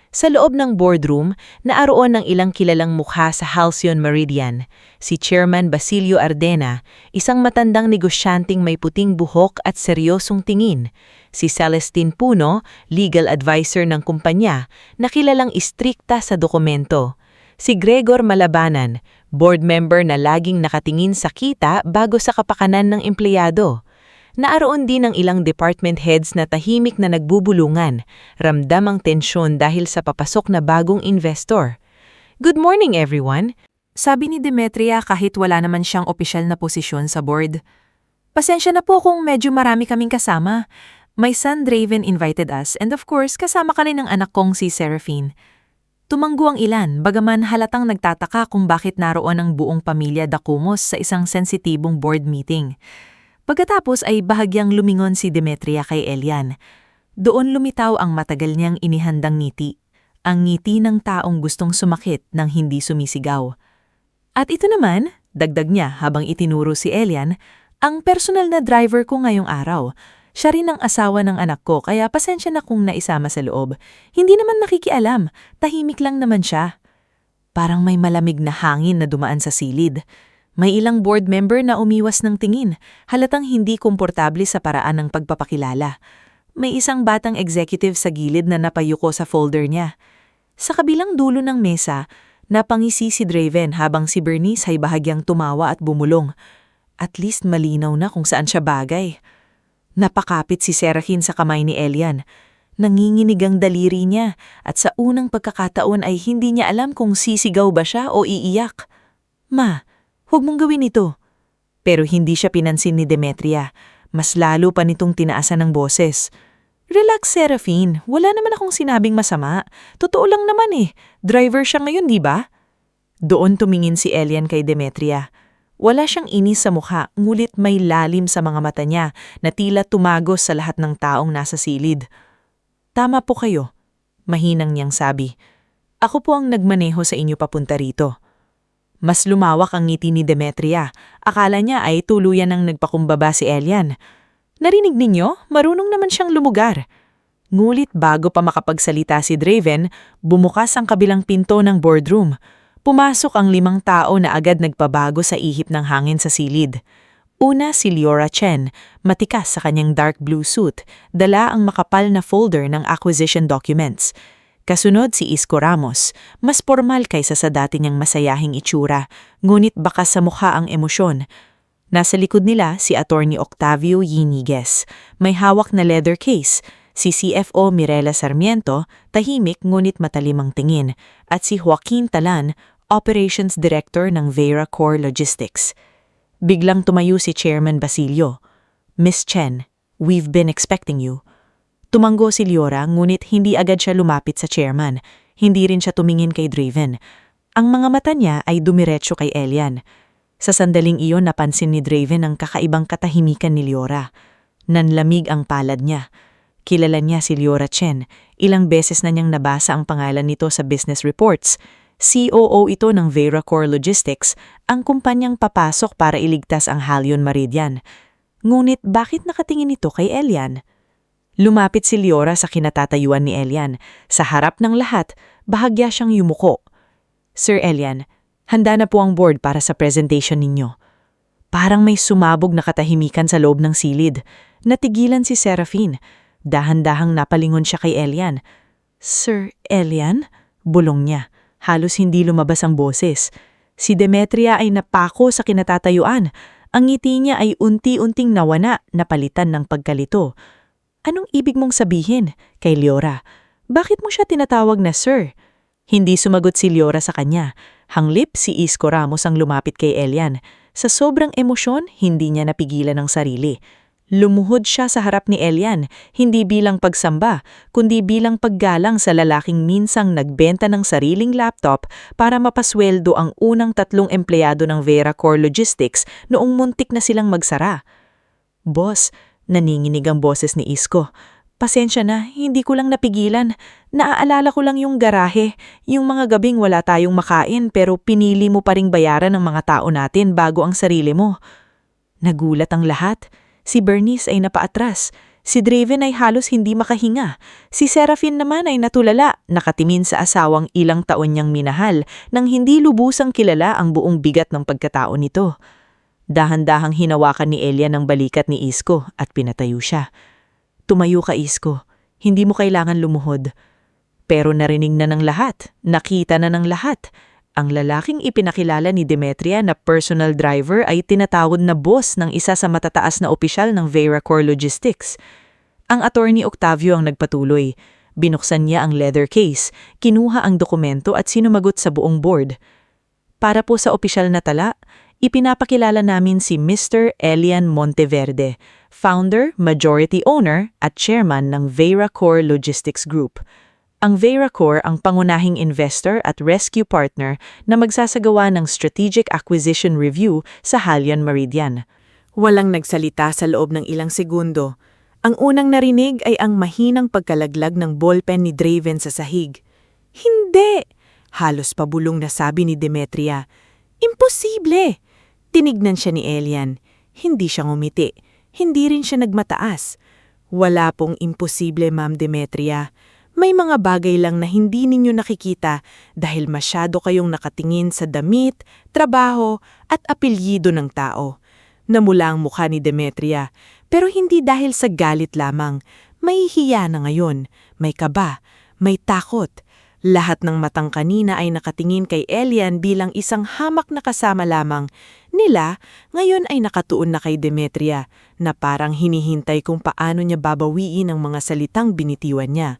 Sa loob ng boardroom, naaroon ng ilang kilalang mukha sa Halcyon Meridian. Si Chairman Basilio Ardena, isang matandang negosyanteng may puting buhok at seryosong tingin. Si Celestine Puno, legal advisor ng kumpanya, na kilalang istrikta sa dokumento. Si Gregor Malabanan, board member na laging nakatingin sa kita bago sa kapakanan ng empleyado. Naaroon din ang ilang department heads na tahimik na nagbubulungan, ramdam ang tensyon dahil sa papasok na bagong investor. "Good morning, everyone," sabi ni Demetria kahit wala naman siyang opisyal na posisyon sa board. "Pasensya na po kung medyo marami kaming kasama. My son Draven invited us and of course kasama ka rin ng anak kong si Serafin." Tumanggo ang ilan, bagaman halatang nagtataka kung bakit naroon ang buong pamilya Dacumos sa isang sensitibong board meeting. Pagkatapos ay bahagyang lumingon si Demetria kay Elian. Doon lumitaw ang matagal niyang inihandang ngiti. Ang ngiti ng taong gustong sumakit nang hindi sumisigaw. At ito naman, dagdag niya habang itinuro si Elian, ang personal na driver ko ngayong araw. Siya rin ang asawa ng anak ko kaya pasensya na kung naisama sa loob. Hindi naman nakikialam, tahimik lang naman siya. Parang may malamig na hangin na dumaan sa silid. May ilang board member na umiwas ng tingin, halatang hindi komportable sa paraan ng pagpapakilala. May isang batang executive sa gilid na napayuko sa folder niya. Sa kabilang dulo ng mesa, napangisi si Draven habang si Bernice ay bahagyang tumawa at bumulong. At least malinaw na kung saan siya bagay. Napakapit si Serafin sa kamay ni Elian. Nanginginig ang daliri niya at sa unang pagkakataon ay hindi niya alam kung sisigaw ba siya o iiyak. Ma, huwag mong gawin ito. Pero hindi siya pinansin ni Demetria. Mas lalo pa nitong tinaasan ng boses. Relax, Serafin. Wala naman akong sinabing masama. Totoo lang naman eh. Driver siya ngayon, di ba? Doon tumingin si Elian kay Demetria. Wala siyang inis sa mukha, ngulit may lalim sa mga mata niya na tila tumagos sa lahat ng taong nasa silid. Tama po kayo, mahinang niyang sabi. Ako po ang nagmaneho sa inyo papunta rito. Mas lumawak ang ngiti ni Demetria. Akala niya ay tuluyan ng nagpakumbaba si Elian. Narinig ninyo? Marunong naman siyang lumugar. Ngulit bago pa makapagsalita si Draven, bumukas ang kabilang pinto ng boardroom. Pumasok ang 5 tao na agad nagpabago sa ihip ng hangin sa silid. Una si Leora Chen, matikas sa kanyang dark blue suit, dala ang makapal na folder ng acquisition documents. Kasunod si Isko Ramos, mas formal kaysa sa dati niyang masayahing itsura, ngunit bakas sa mukha ang emosyon. Nasa likod nila si Attorney Octavio Yiniguez, may hawak na leather case, si CFO Mirela Sarmiento, tahimik ngunit matalimang tingin, at si Joaquin Talan, Operations Director ng Vera Core Logistics. Biglang tumayo si Chairman Basilio. Miss Chen, we've been expecting you. Tumanggo si Leora ngunit hindi agad siya lumapit sa chairman. Hindi rin siya tumingin kay Draven. Ang mga mata niya ay dumiretso kay Elian. Sa sandaling iyon napansin ni Draven ang kakaibang katahimikan ni Leora. Nanlamig ang palad niya. Kilala niya si Leora Chen. Ilang beses na niyang nabasa ang pangalan nito sa business reports. COO ito ng Vera Core Logistics, ang kumpanyang papasok para iligtas ang Halion Meridian. Ngunit bakit nakatingin ito kay Elian? Lumapit si Leora sa kinatatayuan ni Elian. Sa harap ng lahat, bahagya siyang yumuko. Sir Elian, handa na po ang board para sa presentation ninyo. Parang may sumabog na katahimikan sa loob ng silid. Natigilan si Serafin. Dahan-dahang napalingon siya kay Elian. Sir Elian? Bulong niya. Halos hindi lumabas ang boses. Si Demetria ay napako sa kinatatayuan. Ang ngiti niya ay unti-unting nawana, napalitan ng pagkalito. Anong ibig mong sabihin? Kay Leora. Bakit mo siya tinatawag na sir? Hindi sumagot si Leora sa kanya. Hanglip si Isko Ramos ang lumapit kay Elian. Sa sobrang emosyon, hindi niya napigilan ang sarili. Lumuhod siya sa harap ni Elian, hindi bilang pagsamba, kundi bilang paggalang sa lalaking minsang nagbenta ng sariling laptop para mapasweldo ang unang 3 empleyado ng Vera Core Logistics noong muntik na silang magsara. Boss, naninginig ang boses ni Isko. Pasensya na, hindi ko lang napigilan. Naaalala ko lang yung garahe, yung mga gabing wala tayong makain pero pinili mo pa ring bayaran ng mga tao natin bago ang sarili mo. Nagulat ang lahat. Si Bernice ay napaatras. Si Draven ay halos hindi makahinga. Si Serafin naman ay natulala, nakatimin sa asawang ilang taon niyang minahal nang hindi lubusang kilala ang buong bigat ng pagkatao nito. Dahan-dahang hinawakan ni Elian ang balikat ni Isko at pinatayo siya. Tumayo ka, Isko. Hindi mo kailangan lumuhod. Pero narinig na ng lahat, nakita na ng lahat. Ang lalaking ipinakilala ni Demetria na personal driver ay tinatawag na boss ng isa sa matataas na opisyal ng Vera Core Logistics. Ang attorney Octavio ang nagpatuloy. Binuksan niya ang leather case, kinuha ang dokumento at sinumagot sa buong board. Para po sa opisyal na tala, ipinapakilala namin si Mr. Elian Monteverde, founder, majority owner at chairman ng Vera Core Logistics Group. Ang Vera Core ang pangunahing investor at rescue partner na magsasagawa ng strategic acquisition review sa Halion Meridian. Walang nagsalita sa loob ng ilang segundo Ang unang narinig ay ang mahinang pagkalaglag ng ballpen ni Draven sa sahig. Hindi! Halos pabulong na sabi ni Demetria. Imposible! Tinignan siya ni Elian. Hindi siya ngumiti. Hindi rin siya nagmataas. Wala pong imposible, Ma'am Demetria. May mga bagay lang na hindi ninyo nakikita dahil masyado kayong nakatingin sa damit, trabaho at apelyido ng tao. Namula ang mukha ni Demetria, pero hindi dahil sa galit lamang. May hiya na ngayon, may kaba, may takot. Lahat ng matang kanina ay nakatingin kay Elian bilang isang hamak na kasama lamang. Nila, ngayon ay nakatuon na kay Demetria, na parang hinihintay kung paano niya babawiin ang mga salitang binitiwan niya.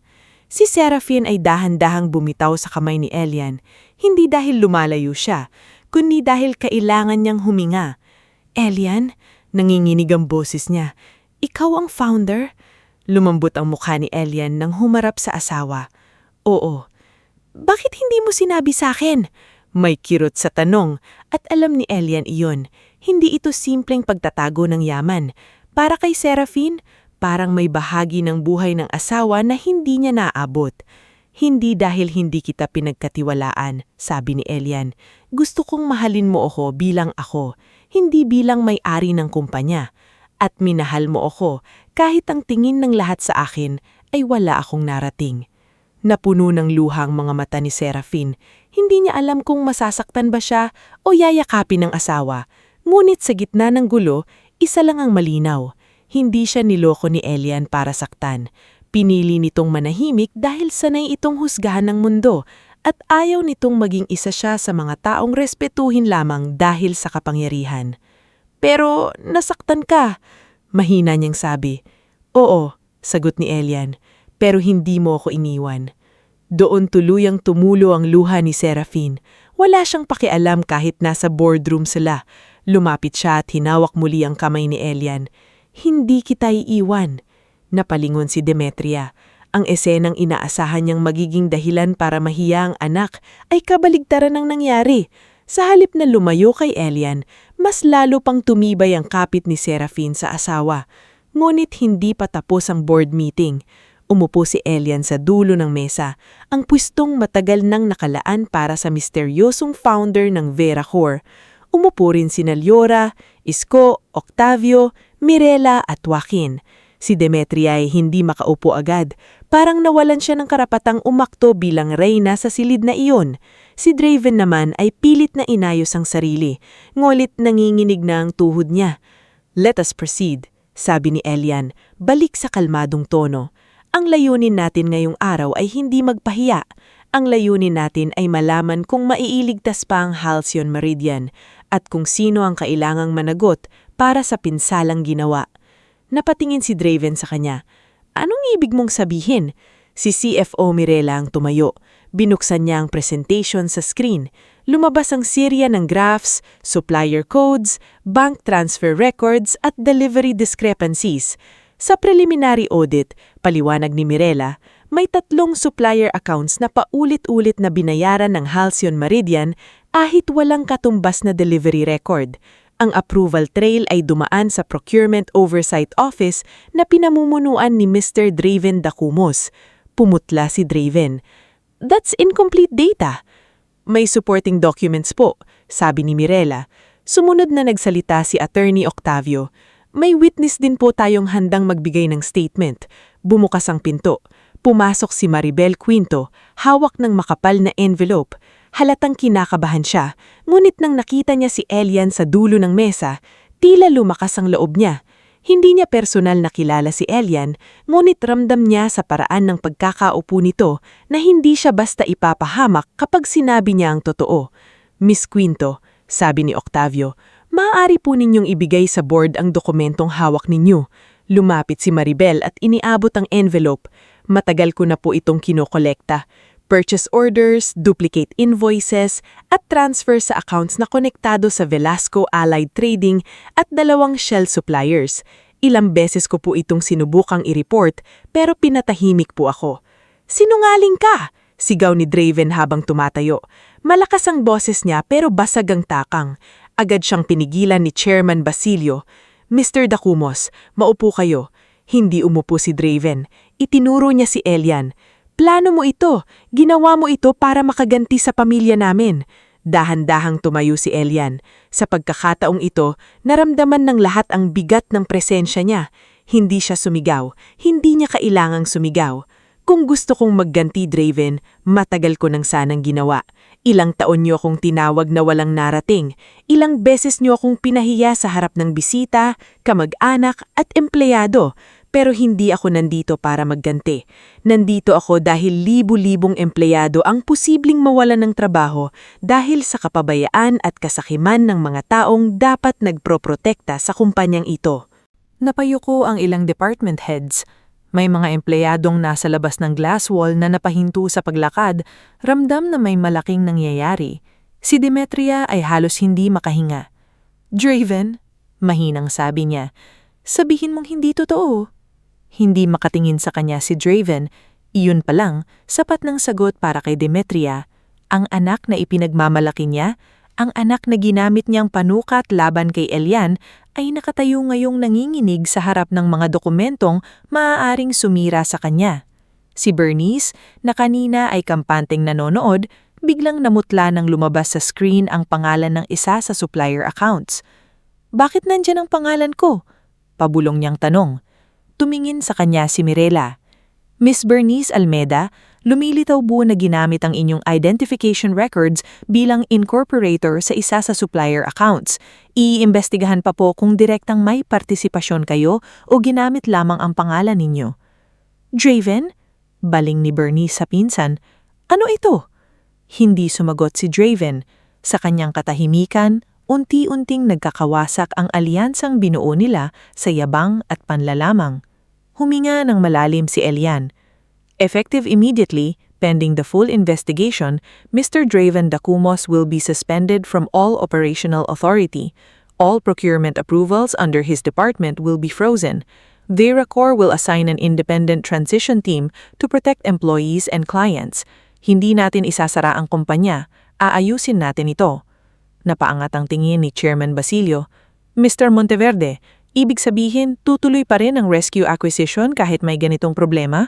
Si Seraphine ay dahan-dahang bumitaw sa kamay ni Elian, hindi dahil lumalayo siya, kundi dahil kailangan niyang huminga. Elian, nanginginig ang boses niya. Ikaw ang founder? Lumambot ang mukha ni Elian nang humarap sa asawa. Oo. Bakit hindi mo sinabi sa akin? May kirot sa tanong at alam ni Elian iyon. Hindi ito simpleng pagtatago ng yaman. Para kay Seraphine, parang may bahagi ng buhay ng asawa na hindi niya naaabot. Hindi dahil hindi kita pinagkatiwalaan, sabi ni Elian. Gusto kong mahalin mo ako bilang ako, hindi bilang may-ari ng kumpanya. At minahal mo ako kahit ang tingin ng lahat sa akin ay wala akong narating. Napuno ng luhang mga mata ni Seraphine. Hindi niya alam kung masasaktan ba siya o yayakapin ng asawa. Ngunit sa gitna ng gulo, isa lang ang malinaw. Hindi siya niloko ni Elian para saktan. Pinili nitong manahimik dahil sanay itong husgahan ng mundo at ayaw nitong maging isa siya sa mga taong respetuhin lamang dahil sa kapangyarihan. Pero nasaktan ka, mahina niyang sabi. Oo, sagot ni Elian. Pero hindi mo ako iniwan. Doon tuluyang tumulo ang luha ni Seraphine. Wala siyang pakialam kahit nasa boardroom sila. Lumapit siya at hinawak muli ang kamay ni Elian. Hindi kita iiwan. Napalingon si Demetria. Ang esenang inaasahan niyang magiging dahilan para mahiya ang anak ay kabaligtaran ng nangyari. Sa halip na lumayo kay Elian, mas lalo pang tumibay ang kapit ni Seraphine sa asawa. Ngunit hindi pa tapos ang board meeting. Umupo si Elian sa dulo ng mesa, ang pwestong matagal nang nakalaan para sa misteryosong founder ng Veracor. Umupo rin sina Liora, Isko, Octavio, Mirela at Joaquin. Si Demetria ay hindi makaupo agad, parang nawalan siya ng karapatang umakto bilang reyna sa silid na iyon. Si Draven naman ay pilit na inayos ang sarili, ngulit nanginginig na ang tuhod niya. Let us proceed, sabi ni Elian, balik sa kalmadong tono. Ang layunin natin ngayong araw ay hindi magpahiya. Ang layunin natin ay malaman kung maiiligtas pa ang Halcyon Meridian at kung sino ang kailangang managot para sa pinsalang ginawa. Napatingin si Draven sa kanya. Anong ibig mong sabihin? Si CFO Mirela ang tumayo. Binuksan niya ang presentation sa screen. Lumabas ang serya ng graphs, supplier codes, bank transfer records at delivery discrepancies. Sa preliminary audit, paliwanag ni Mirela, may 3 supplier accounts na paulit-ulit na binayaran ng Halcyon Meridian kahit walang katumbas na delivery record. Ang approval trail ay dumaan sa Procurement Oversight Office na pinamumunuan ni Mr. Draven Dacumos. Pumutla si Draven. That's incomplete data. May supporting documents po, sabi ni Mirela. Sumunod na nagsalita si Attorney Octavio. May witness din po tayong handang magbigay ng statement. Bumukas ang pinto. Pumasok si Maribel Quinto, hawak ng makapal na envelope. Halatang kinakabahan siya, ngunit nang nakita niya si Elian sa dulo ng mesa, tila lumakas ang loob niya. Hindi niya personal na kilala si Elian, ngunit ramdam niya sa paraan ng pagkakaupo nito na hindi siya basta ipapahamak kapag sinabi niya ang totoo. Miss Quinto, sabi ni Octavio, maaari po ninyong ibigay sa board ang dokumentong hawak ninyo. Lumapit si Maribel at iniabot ang envelope. Matagal ko na po itong kinokolekta. Purchase orders, duplicate invoices, at transfer sa accounts na konektado sa Velasco Allied Trading at 2 shell suppliers. Ilang beses ko po itong sinubukang i-report pero pinatahimik po ako. Sinungaling ka! Sigaw ni Draven habang tumatayo. Malakas ang boses niya pero basag ang takang. Agad siyang pinigilan ni Chairman Basilio. Mr. Dacumos, maupo kayo. Hindi umupo si Draven. Itinuro niya si Elian. Plano mo ito. Ginawa mo ito para makaganti sa pamilya namin. Dahan-dahang tumayo si Elian. Sa pagkakataong ito, naramdaman ng lahat ang bigat ng presensya niya. Hindi siya sumigaw. Hindi niya kailangang sumigaw. Kung gusto kong magganti, Draven, matagal ko nang sanang ginawa. Ilang taon niyo akong tinawag na walang narating. Ilang beses niyo akong pinahiya sa harap ng bisita, kamag-anak at empleyado. Pero hindi ako nandito para magganti. Nandito ako dahil libu-libong empleyado ang posibleng mawalan ng trabaho dahil sa kapabayaan at kasakiman ng mga taong dapat nagproprotekta sa kumpanyang ito. Napayuko ang ilang department heads. May mga empleyadong nasa labas ng glass wall na napahinto sa paglakad, ramdam na may malaking nangyayari. Si Demetria ay halos hindi makahinga. "Draven," mahinang sabi niya, "sabihin mong hindi totoo." Hindi makatingin sa kanya si Draven. Iyon pa lang, sapat ng sagot para kay Demetria. Ang anak na ipinagmamalaki niya, ang anak na ginamit niyang panukat laban kay Elian, ay nakatayo ngayong nanginginig sa harap ng mga dokumentong maaaring sumira sa kanya. Si Bernice, na kanina ay kampanteng nanonood, biglang namutla nang lumabas sa screen ang pangalan ng isa sa supplier accounts. "Bakit nandyan ang pangalan ko?" Pabulong niyang tanong. Tumingin sa kanya si Mirela. "Miss Bernice Almeda, lumilitaw po na ginamit ang inyong identification records bilang incorporator sa isa sa supplier accounts. Iimbestigahan pa po kung direktang may partisipasyon kayo o ginamit lamang ang pangalan ninyo." "Draven?" Baling ni Bernice sa pinsan. "Ano ito?" Hindi sumagot si Draven. Sa kanyang katahimikan, unti-unting nagkakawasak ang alyansang binuo nila sa yabang at panlalamang. Huminga ng malalim si Elian. "Effective immediately, pending the full investigation, Mr. Draven Dacumos will be suspended from all operational authority. All procurement approvals under his department will be frozen. Veracor will assign an independent transition team to protect employees and clients. Hindi natin isasara ang kumpanya, aayusin natin ito." Napaangat ang tingin ni Chairman Basilio. "Mr. Monteverde, ibig sabihin tutuloy pa rin ang rescue acquisition kahit may ganitong problema?"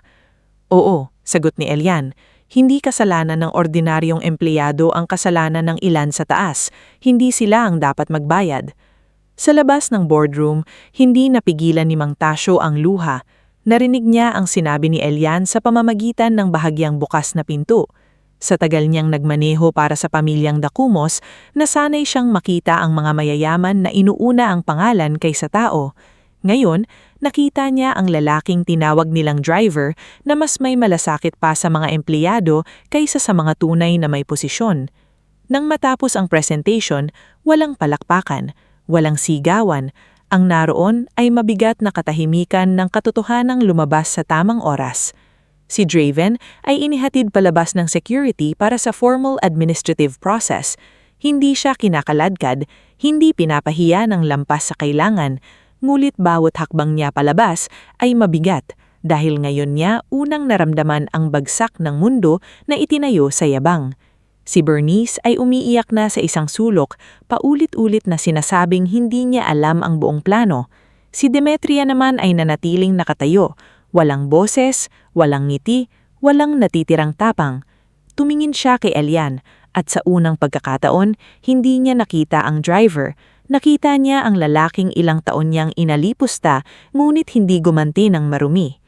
"Oo," sagot ni Elian. "Hindi kasalanan ng ordinaryong empleyado ang kasalanan ng ilan sa taas. Hindi sila ang dapat magbayad." Sa labas ng boardroom, hindi napigilan ni Mang Tasio ang luha. Narinig niya ang sinabi ni Elian sa pamamagitan ng bahagyang bukas na pinto. Sa tagal niyang nagmaneho para sa pamilyang Dacumos, nasanay siyang makita ang mga mayayaman na inuuna ang pangalan kaysa tao. Ngayon, nakita niya ang lalaking tinawag nilang driver na mas may malasakit pa sa mga empleyado kaysa sa mga tunay na may posisyon. Nang matapos ang presentation, walang palakpakan, walang sigawan. Ang naroon ay mabigat na katahimikan ng katotohanang lumabas sa tamang oras. Si Draven ay inihatid palabas ng security para sa formal administrative process. Hindi siya kinakaladkad, hindi pinapahiya ng lampas sa kailangan, ngulit bawat hakbang niya palabas ay mabigat dahil ngayon niya unang naramdaman ang bagsak ng mundo na itinayo sa yabang. Si Bernice ay umiiyak na sa isang sulok, paulit-ulit na sinasabing hindi niya alam ang buong plano. Si Demetria naman ay nanatiling nakatayo, walang boses, walang ngiti, walang natitirang tapang. Tumingin siya kay Elian at sa unang pagkakataon, hindi niya nakita ang driver. Nakita niya ang lalaking ilang taon niyang inalipusta, ngunit hindi gumanti ng marumi.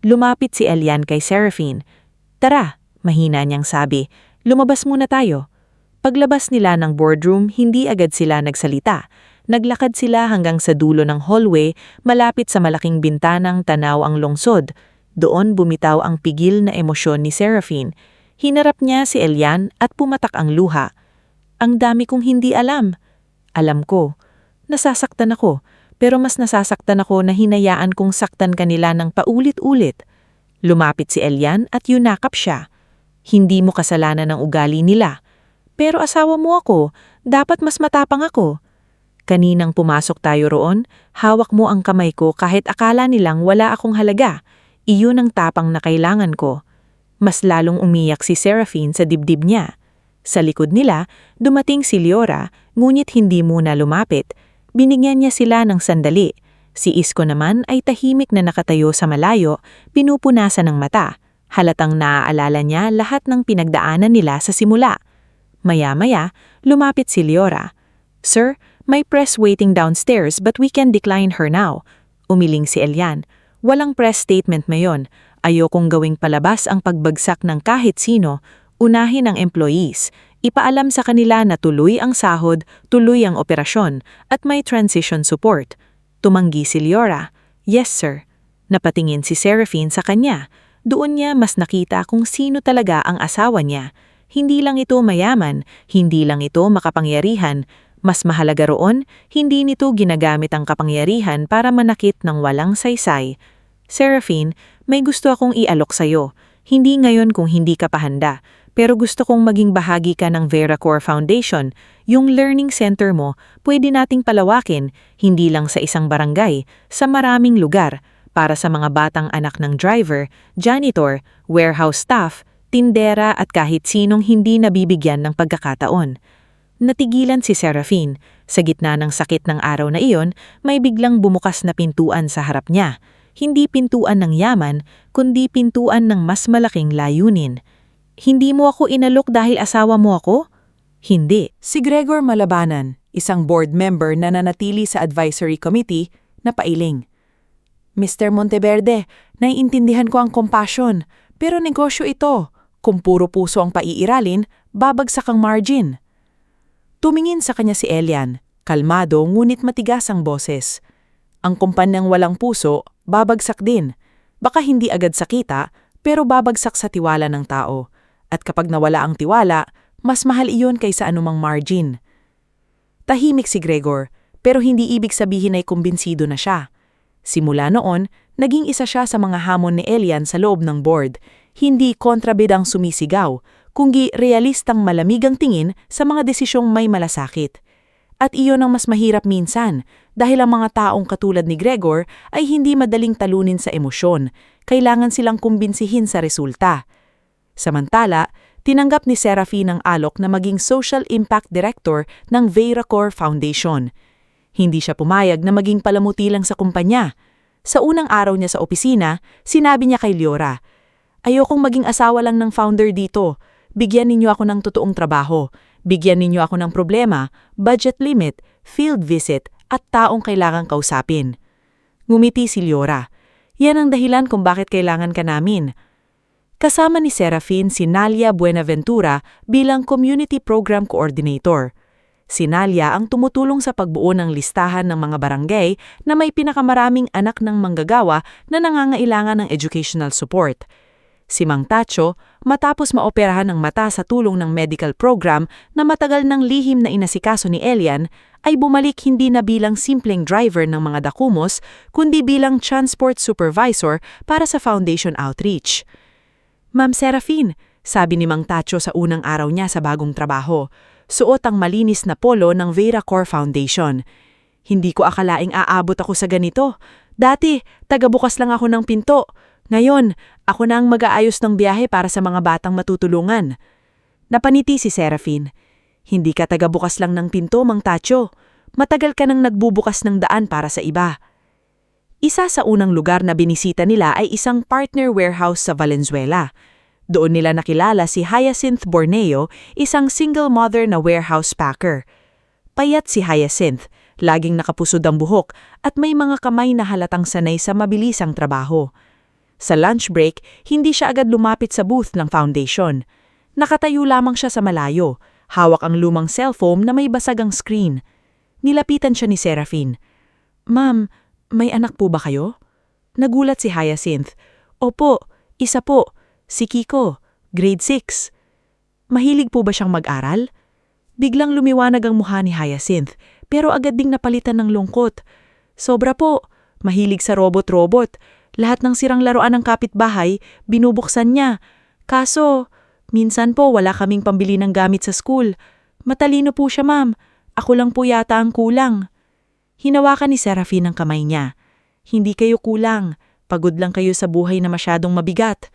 Lumapit si Elian kay Seraphine. "Tara," mahina niyang sabi, "lumabas muna tayo." Paglabas nila ng boardroom, hindi agad sila nagsalita. Naglakad sila hanggang sa dulo ng hallway, malapit sa malaking bintanang tanaw ang lungsod. Doon bumitaw ang pigil na emosyon ni Seraphine. Hinarap niya si Elian at pumatak ang luha. "Ang dami kong hindi alam." "Alam ko. Nasasaktan ako, pero mas nasasaktan ako na hinayaan kong saktan kanila ng paulit-ulit." Lumapit si Elian at yunakap siya. "Hindi mo kasalanan ang ugali nila. Pero asawa mo ako, dapat mas matapang ako." "Kaninang pumasok tayo roon, hawak mo ang kamay ko kahit akala nilang wala akong halaga. Iyon ang tapang na kailangan ko." Mas lalong umiyak si Seraphine sa dibdib niya. Sa likod nila, dumating si Leora, ngunit hindi muna lumapit. Binigyan niya sila ng sandali. Si Isko naman ay tahimik na nakatayo sa malayo, pinupunasan ng mata. Halatang naaalala niya lahat ng pinagdaanan nila sa simula. Maya-maya, lumapit si Liora. "Sir, may press waiting downstairs but we can decline her now." Umiling si Elian. "Walang press statement mayon. Ayokong gawing palabas ang pagbagsak ng kahit sino. Unahin ang employees. Ipaalam sa kanila na tuloy ang sahod, tuloy ang operasyon, at may transition support." Tumanggi si Liora. "Yes, sir." Napatingin si Seraphine sa kanya. Doon niya mas nakita kung sino talaga ang asawa niya. Hindi lang ito mayaman, hindi lang ito makapangyarihan. Mas mahalaga roon, hindi nito ginagamit ang kapangyarihan para manakit ng walang saysay. "Seraphine, may gusto akong ialok sa'yo. Hindi ngayon kung hindi ka pa handa, pero gusto kong maging bahagi ka ng VeraCore Foundation. Yung learning center mo, pwede nating palawakin, hindi lang sa isang barangay, sa maraming lugar, para sa mga batang anak ng driver, janitor, warehouse staff, tindera at kahit sinong hindi nabibigyan ng pagkakataon." Natigilan si Seraphine. Sa gitna ng sakit ng araw na iyon, may biglang bumukas na pintuan sa harap niya. Hindi pintuan ng yaman, kundi pintuan ng mas malaking layunin. "Hindi mo ako inalok dahil asawa mo ako?" "Hindi." Si Gregor Malabanan, isang board member na nanatili sa advisory committee, napailing. "Mr. Monteverde, naiintindihan ko ang compassion, pero negosyo ito. Kung puro puso ang paiiralin, babagsak ang margin." Tumingin sa kanya si Elian, kalmado ngunit matigas ang boses. "Ang kumpanyang walang puso, babagsak din. Baka hindi agad sa kita, pero babagsak sa tiwala ng tao. At kapag nawala ang tiwala, mas mahal iyon kaysa anumang margin." Tahimik si Gregor, pero hindi ibig sabihin ay kumbinsido na siya. Simula noon, naging isa siya sa mga hamon ni Elian sa loob ng board. Hindi kontrabidang sumisigaw, kundi realistang malamigang tingin sa mga desisyong may malasakit. At iyon ang mas mahirap minsan, dahil ang mga taong katulad ni Gregor ay hindi madaling talunin sa emosyon, kailangan silang kumbinsihin sa resulta. Samantala, tinanggap ni Seraphine ang alok na maging Social Impact Director ng VeraCore Foundation. Hindi siya pumayag na maging palamuti lang sa kumpanya. Sa unang araw niya sa opisina, sinabi niya kay Liora, "Ayokong maging asawa lang ng founder dito. Bigyan ninyo ako ng totoong trabaho. Bigyan ninyo ako ng problema, budget limit, field visit, at taong kailangang kausapin." Ngumiti si Liora. "Yan ang dahilan kung bakit kailangan ka namin." Kasama ni Seraphine si Nalia Buenaventura bilang Community Program Coordinator. Si Nalia ang tumutulong sa pagbuo ng listahan ng mga barangay na may pinakamaraming anak ng manggagawa na nangangailangan ng educational support. Si Mang Tacho, matapos maoperahan ng mata sa tulong ng medical program na matagal ng lihim na inasikaso ni Elian, ay bumalik hindi na bilang simpleng driver ng mga dakumos, kundi bilang transport supervisor para sa foundation outreach. "Ma'am Seraphine," sabi ni Mang Tacho sa unang araw niya sa bagong trabaho, suot ang malinis na polo ng VeraCore Foundation. "Hindi ko akalaing aabot ako sa ganito. Dati, tagabukas lang ako ng pinto. Ngayon, ako na ang mag-aayos ng biyahe para sa mga batang matutulungan." Napaniti si Seraphine. "Hindi ka tagabukas lang ng pinto, Mang Tacho. Matagal ka nang nagbubukas ng daan para sa iba." Isa sa unang lugar na binisita nila ay isang partner warehouse sa Valenzuela. Doon nila nakilala si Hyacinth Borneo, isang single mother na warehouse packer. Payat si Hyacinth, laging nakapusod ang buhok at may mga kamay na halatang sanay sa mabilisang trabaho. Sa lunch break, hindi siya agad lumapit sa booth ng foundation. Nakatayo lamang siya sa malayo, hawak ang lumang cellphone na may basag ang screen. Nilapitan siya ni Seraphine. "Ma'am, may anak po ba kayo?" Nagulat si Hyacinth. "Opo, isa po. Si Kiko, grade 6. "Mahilig po ba siyang mag-aral?" Biglang lumiwanag ang mukha ni Hyacinth, pero agad ding napalitan ng lungkot. "Sobra po. Mahilig sa robot-robot. Lahat ng sirang laruan ng kapitbahay, binubuksan niya. Kaso, minsan po wala kaming pambili ng gamit sa school. Matalino po siya, ma'am. Ako lang po yata ang kulang." Hinawakan ni Seraphine ang kamay niya. "Hindi kayo kulang. Pagod lang kayo sa buhay na masyadong mabigat."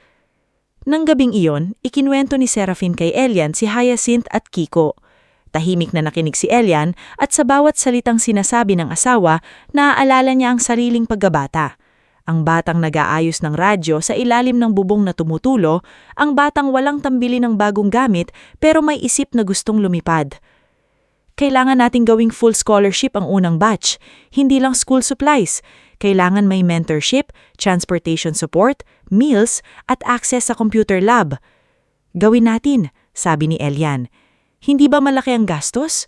Nang gabing iyon, ikinuwento ni Seraphine kay Elian si Hyacinth at Kiko. Tahimik na nakinig si Elian at sa bawat salitang sinasabi ng asawa, naaalala niya ang sariling pagkabata. Ang batang nag-aayos ng radyo sa ilalim ng bubong na tumutulo, ang batang walang tambili ng bagong gamit pero may isip na gustong lumipad. Kailangan nating gawing full scholarship ang unang batch, hindi lang school supplies. Kailangan may mentorship, transportation support, meals, at access sa computer lab. Gawin natin, sabi ni Elian. Hindi ba malaki ang gastos?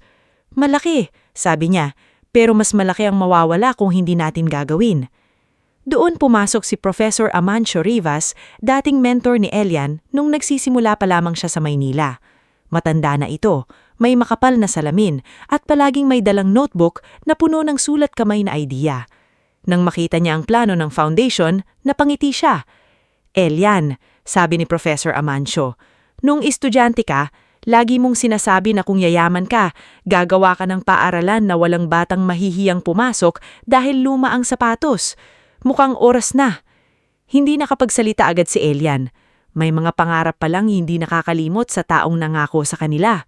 Malaki, sabi niya, pero mas malaki ang mawawala kung hindi natin gagawin. Doon pumasok si Professor Amancio Rivas, dating mentor ni Elian nung nagsisimula pa lamang siya sa Maynila. Matanda na ito, may makapal na salamin at palaging may dalang notebook na puno ng sulat kamay na idea. Nang makita niya ang plano ng foundation, napangiti siya. Elian, sabi ni Professor Amancio, nung estudyante ka, lagi mong sinasabi na kung yayaman ka, gagawa ka ng paaralan na walang batang mahihiyang pumasok dahil luma ang sapatos. Mukhang oras na. Hindi nakapagsalita agad si Elian. May mga pangarap pa lang hindi nakakalimot sa taong nangako sa kanila.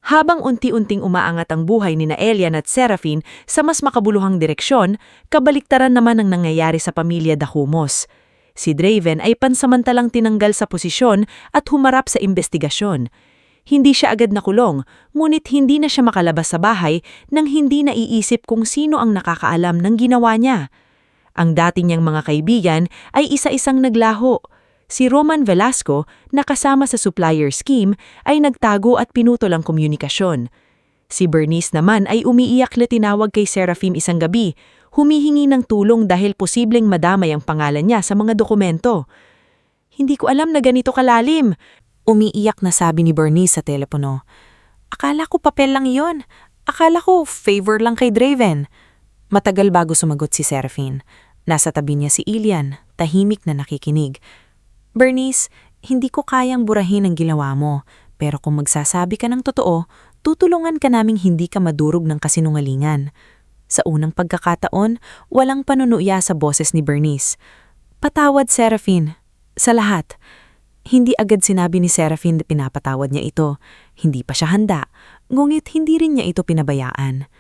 Habang unti-unting umaangat ang buhay ni Elian at Serafin sa mas makabuluhang direksyon, kabaliktaran naman ang nangyayari sa pamilya Dacumos. Si Draven ay pansamantalang tinanggal sa posisyon at humarap sa investigasyon. Hindi siya agad nakulong, ngunit hindi na siya makalabas sa bahay nang hindi naiisip kung sino ang nakakaalam ng ginawa niya. Ang dati niyang mga kaibigan ay isa-isang naglaho. Si Roman Velasco, na kasama sa supplier scheme, ay nagtago at pinutol ang komunikasyon. Si Bernice naman ay umiiyak na tinawag kay Serafim isang gabi, humihingi ng tulong dahil posibleng madamay ang pangalan niya sa mga dokumento. Hindi ko alam na ganito kalalim, umiiyak na sabi ni Bernice sa telepono. Akala ko papel lang iyon. Akala ko favor lang kay Draven. Matagal bago sumagot si Serafin. Nasa tabi niya si Elian, tahimik na nakikinig. Bernice, hindi ko kayang burahin ang ginawa mo, pero kung magsasabi ka ng totoo, tutulungan ka naming hindi ka madurog ng kasinungalingan. Sa unang pagkakataon, walang panunuya sa boses ni Bernice. Patawad, Serafin. Sa lahat. Hindi agad sinabi ni Serafin na pinapatawad niya ito. Hindi pa siya handa, ngunit hindi rin niya ito pinabayaan.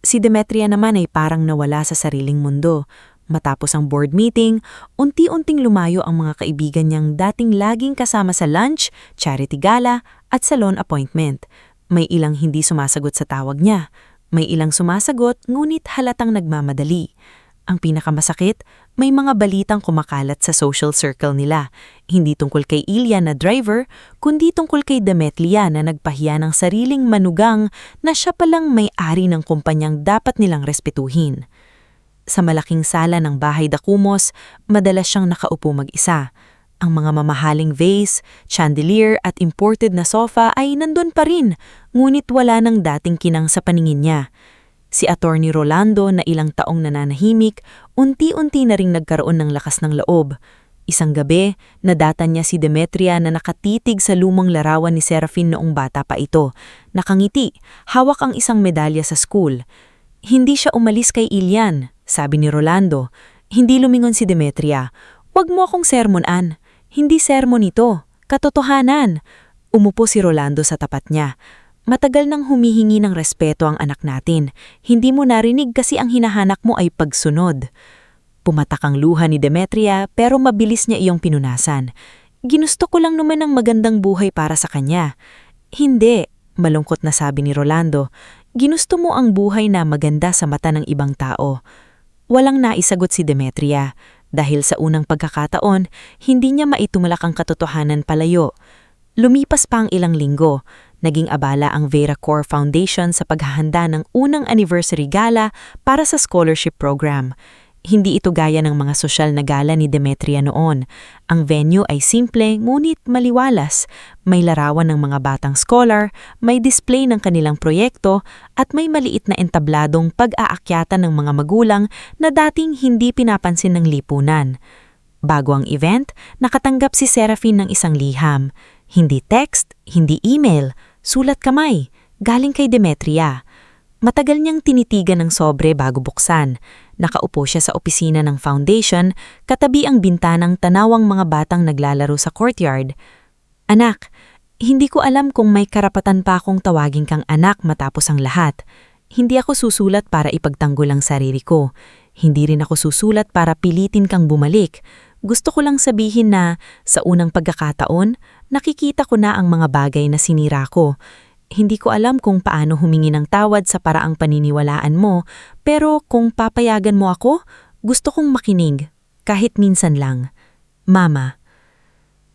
Si Demetria naman ay parang nawala sa sariling mundo. Matapos ang board meeting, unti-unting lumayo ang mga kaibigan niyang dating laging kasama sa lunch, charity gala at salon appointment. May ilang hindi sumasagot sa tawag niya. May ilang sumasagot ngunit halatang nagmamadali. Ang pinakamasakit, may mga balitang kumakalat sa social circle nila. Hindi tungkol kay Elian na driver, kundi tungkol kay Demetria na nagpahiya ng sariling manugang na siya palang may-ari ng kumpanyang dapat nilang respetuhin. Sa malaking sala ng bahay Dacumos, madalas siyang nakaupo mag-isa. Ang mga mamahaling vase, chandelier at imported na sofa ay nandun pa rin, ngunit wala nang dating kinang sa paningin niya. Si Attorney Rolando na ilang taong nananahimik, unti-unti na ring nagkaroon ng lakas ng loob. Isang gabi, nadatan niya si Demetria na nakatitig sa lumang larawan ni Serafin noong bata pa ito. Nakangiti, hawak ang isang medalya sa school. Hindi siya umalis kay Elian, sabi ni Rolando. Hindi lumingon si Demetria. Huwag mo akong sermonan. Hindi sermon ito. Katotohanan. Umupo si Rolando sa tapat niya. Matagal nang humihingi ng respeto ang anak natin. Hindi mo narinig kasi ang hinahanap mo ay pagsunod. Pumatak ang luha ni Demetria pero mabilis niya iyong pinunasan. Ginusto ko lang naman ng magandang buhay para sa kanya. Hindi, malungkot na sabi ni Rolando. Ginusto mo ang buhay na maganda sa mata ng ibang tao. Walang naisagot si Demetria. Dahil sa unang pagkakataon, hindi niya maitulak ang katotohanan palayo. Lumipas pa ang ilang linggo. Naging abala ang Vera Core Foundation sa paghahanda ng unang anniversary gala para sa scholarship program. Hindi ito gaya ng mga sosyal na gala ni Demetria noon. Ang venue ay simple ngunit maliwalas. May larawan ng mga batang scholar, may display ng kanilang proyekto, at may maliit na entabladong pag-aakyatan ng mga magulang na dating hindi pinapansin ng lipunan. Bago ang event, nakatanggap si Serafin ng isang liham. Hindi text, hindi email, sulat kamay, galing kay Demetria. Matagal niyang tinitigan ng sobre bago buksan. Nakaupo siya sa opisina ng foundation, katabi ang bintanang tanawang mga batang naglalaro sa courtyard. Anak, Hindi ko alam kung may karapatan pa akong tawagin kang anak matapos ang lahat. Hindi ako susulat para ipagtanggol ang sarili ko. Hindi rin ako susulat para pilitin kang bumalik. Gusto ko lang sabihin na sa unang pagkakataon, nakikita ko na ang mga bagay na sinira ko. Hindi ko alam kung paano humingi ng tawad sa paraang paniniwalaan mo, pero kung papayagan mo ako, gusto kong makinig, kahit minsan lang. Mama.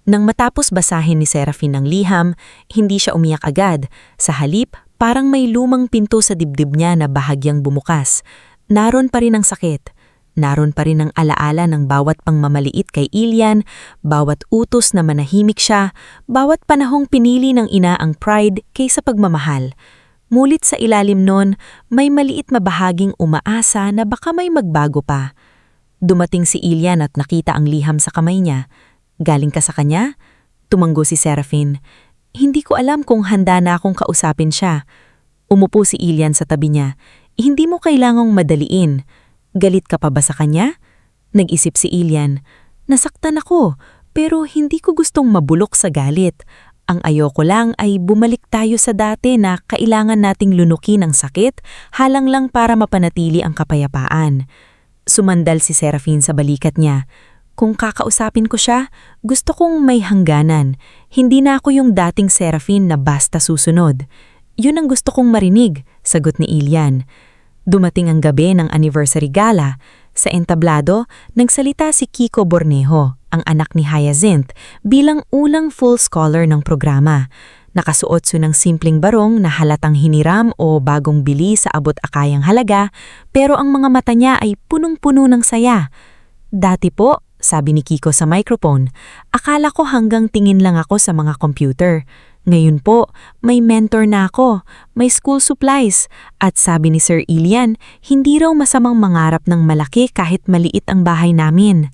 Nang matapos basahin ni Serafin ang liham, hindi siya umiyak agad. Sa halip, parang may lumang pinto sa dibdib niya na bahagyang bumukas. Naroon pa rin ang sakit. Naroon pa rin ang alaala ng bawat pangmamaliit kay Ilian, bawat utos na manahimik siya, bawat panahong pinili ng ina ang pride kaysa pagmamahal. Mulit sa ilalim nun, may maliit na bahaging umaasa na baka may magbago pa. Dumating si Ilian at nakita ang liham sa kamay niya. Galing ka sa kanya? Tumanggo si Serafin. Hindi ko alam kung handa na akong kausapin siya. Umupo si Ilian sa tabi niya. Hindi mo kailangang madaliin. Galit ka pa ba sa kanya? Nag-isip si Ilian. Nasaktan ako, pero hindi ko gustong mabulok sa galit. Ang ayoko lang ay bumalik tayo sa dati na kailangan nating lunukin ang sakit, halang lang para mapanatili ang kapayapaan. Sumandal si Serafin sa balikat niya. Kung kakausapin ko siya, gusto kong may hangganan. Hindi na ako yung dating Serafin na basta susunod. Yun ang gusto kong marinig, sagot ni Ilian. Dumating ang gabi ng anniversary gala. Sa entablado, nagsalita si Kiko Bornejo, ang anak ni Hyacinth, bilang unang full scholar ng programa. Nakasuot siya ng simpleng barong na halatang hiniram o bagong bili sa abot-akayang halaga, pero ang mga mata niya ay punong-puno ng saya. Dati po, sabi ni Kiko sa microphone, akala ko hanggang tingin lang ako sa mga computer. Ngayon po, may mentor na ako, may school supplies, at sabi ni Sir Ilian, hindi raw masamang mangarap ng malaki kahit maliit ang bahay namin.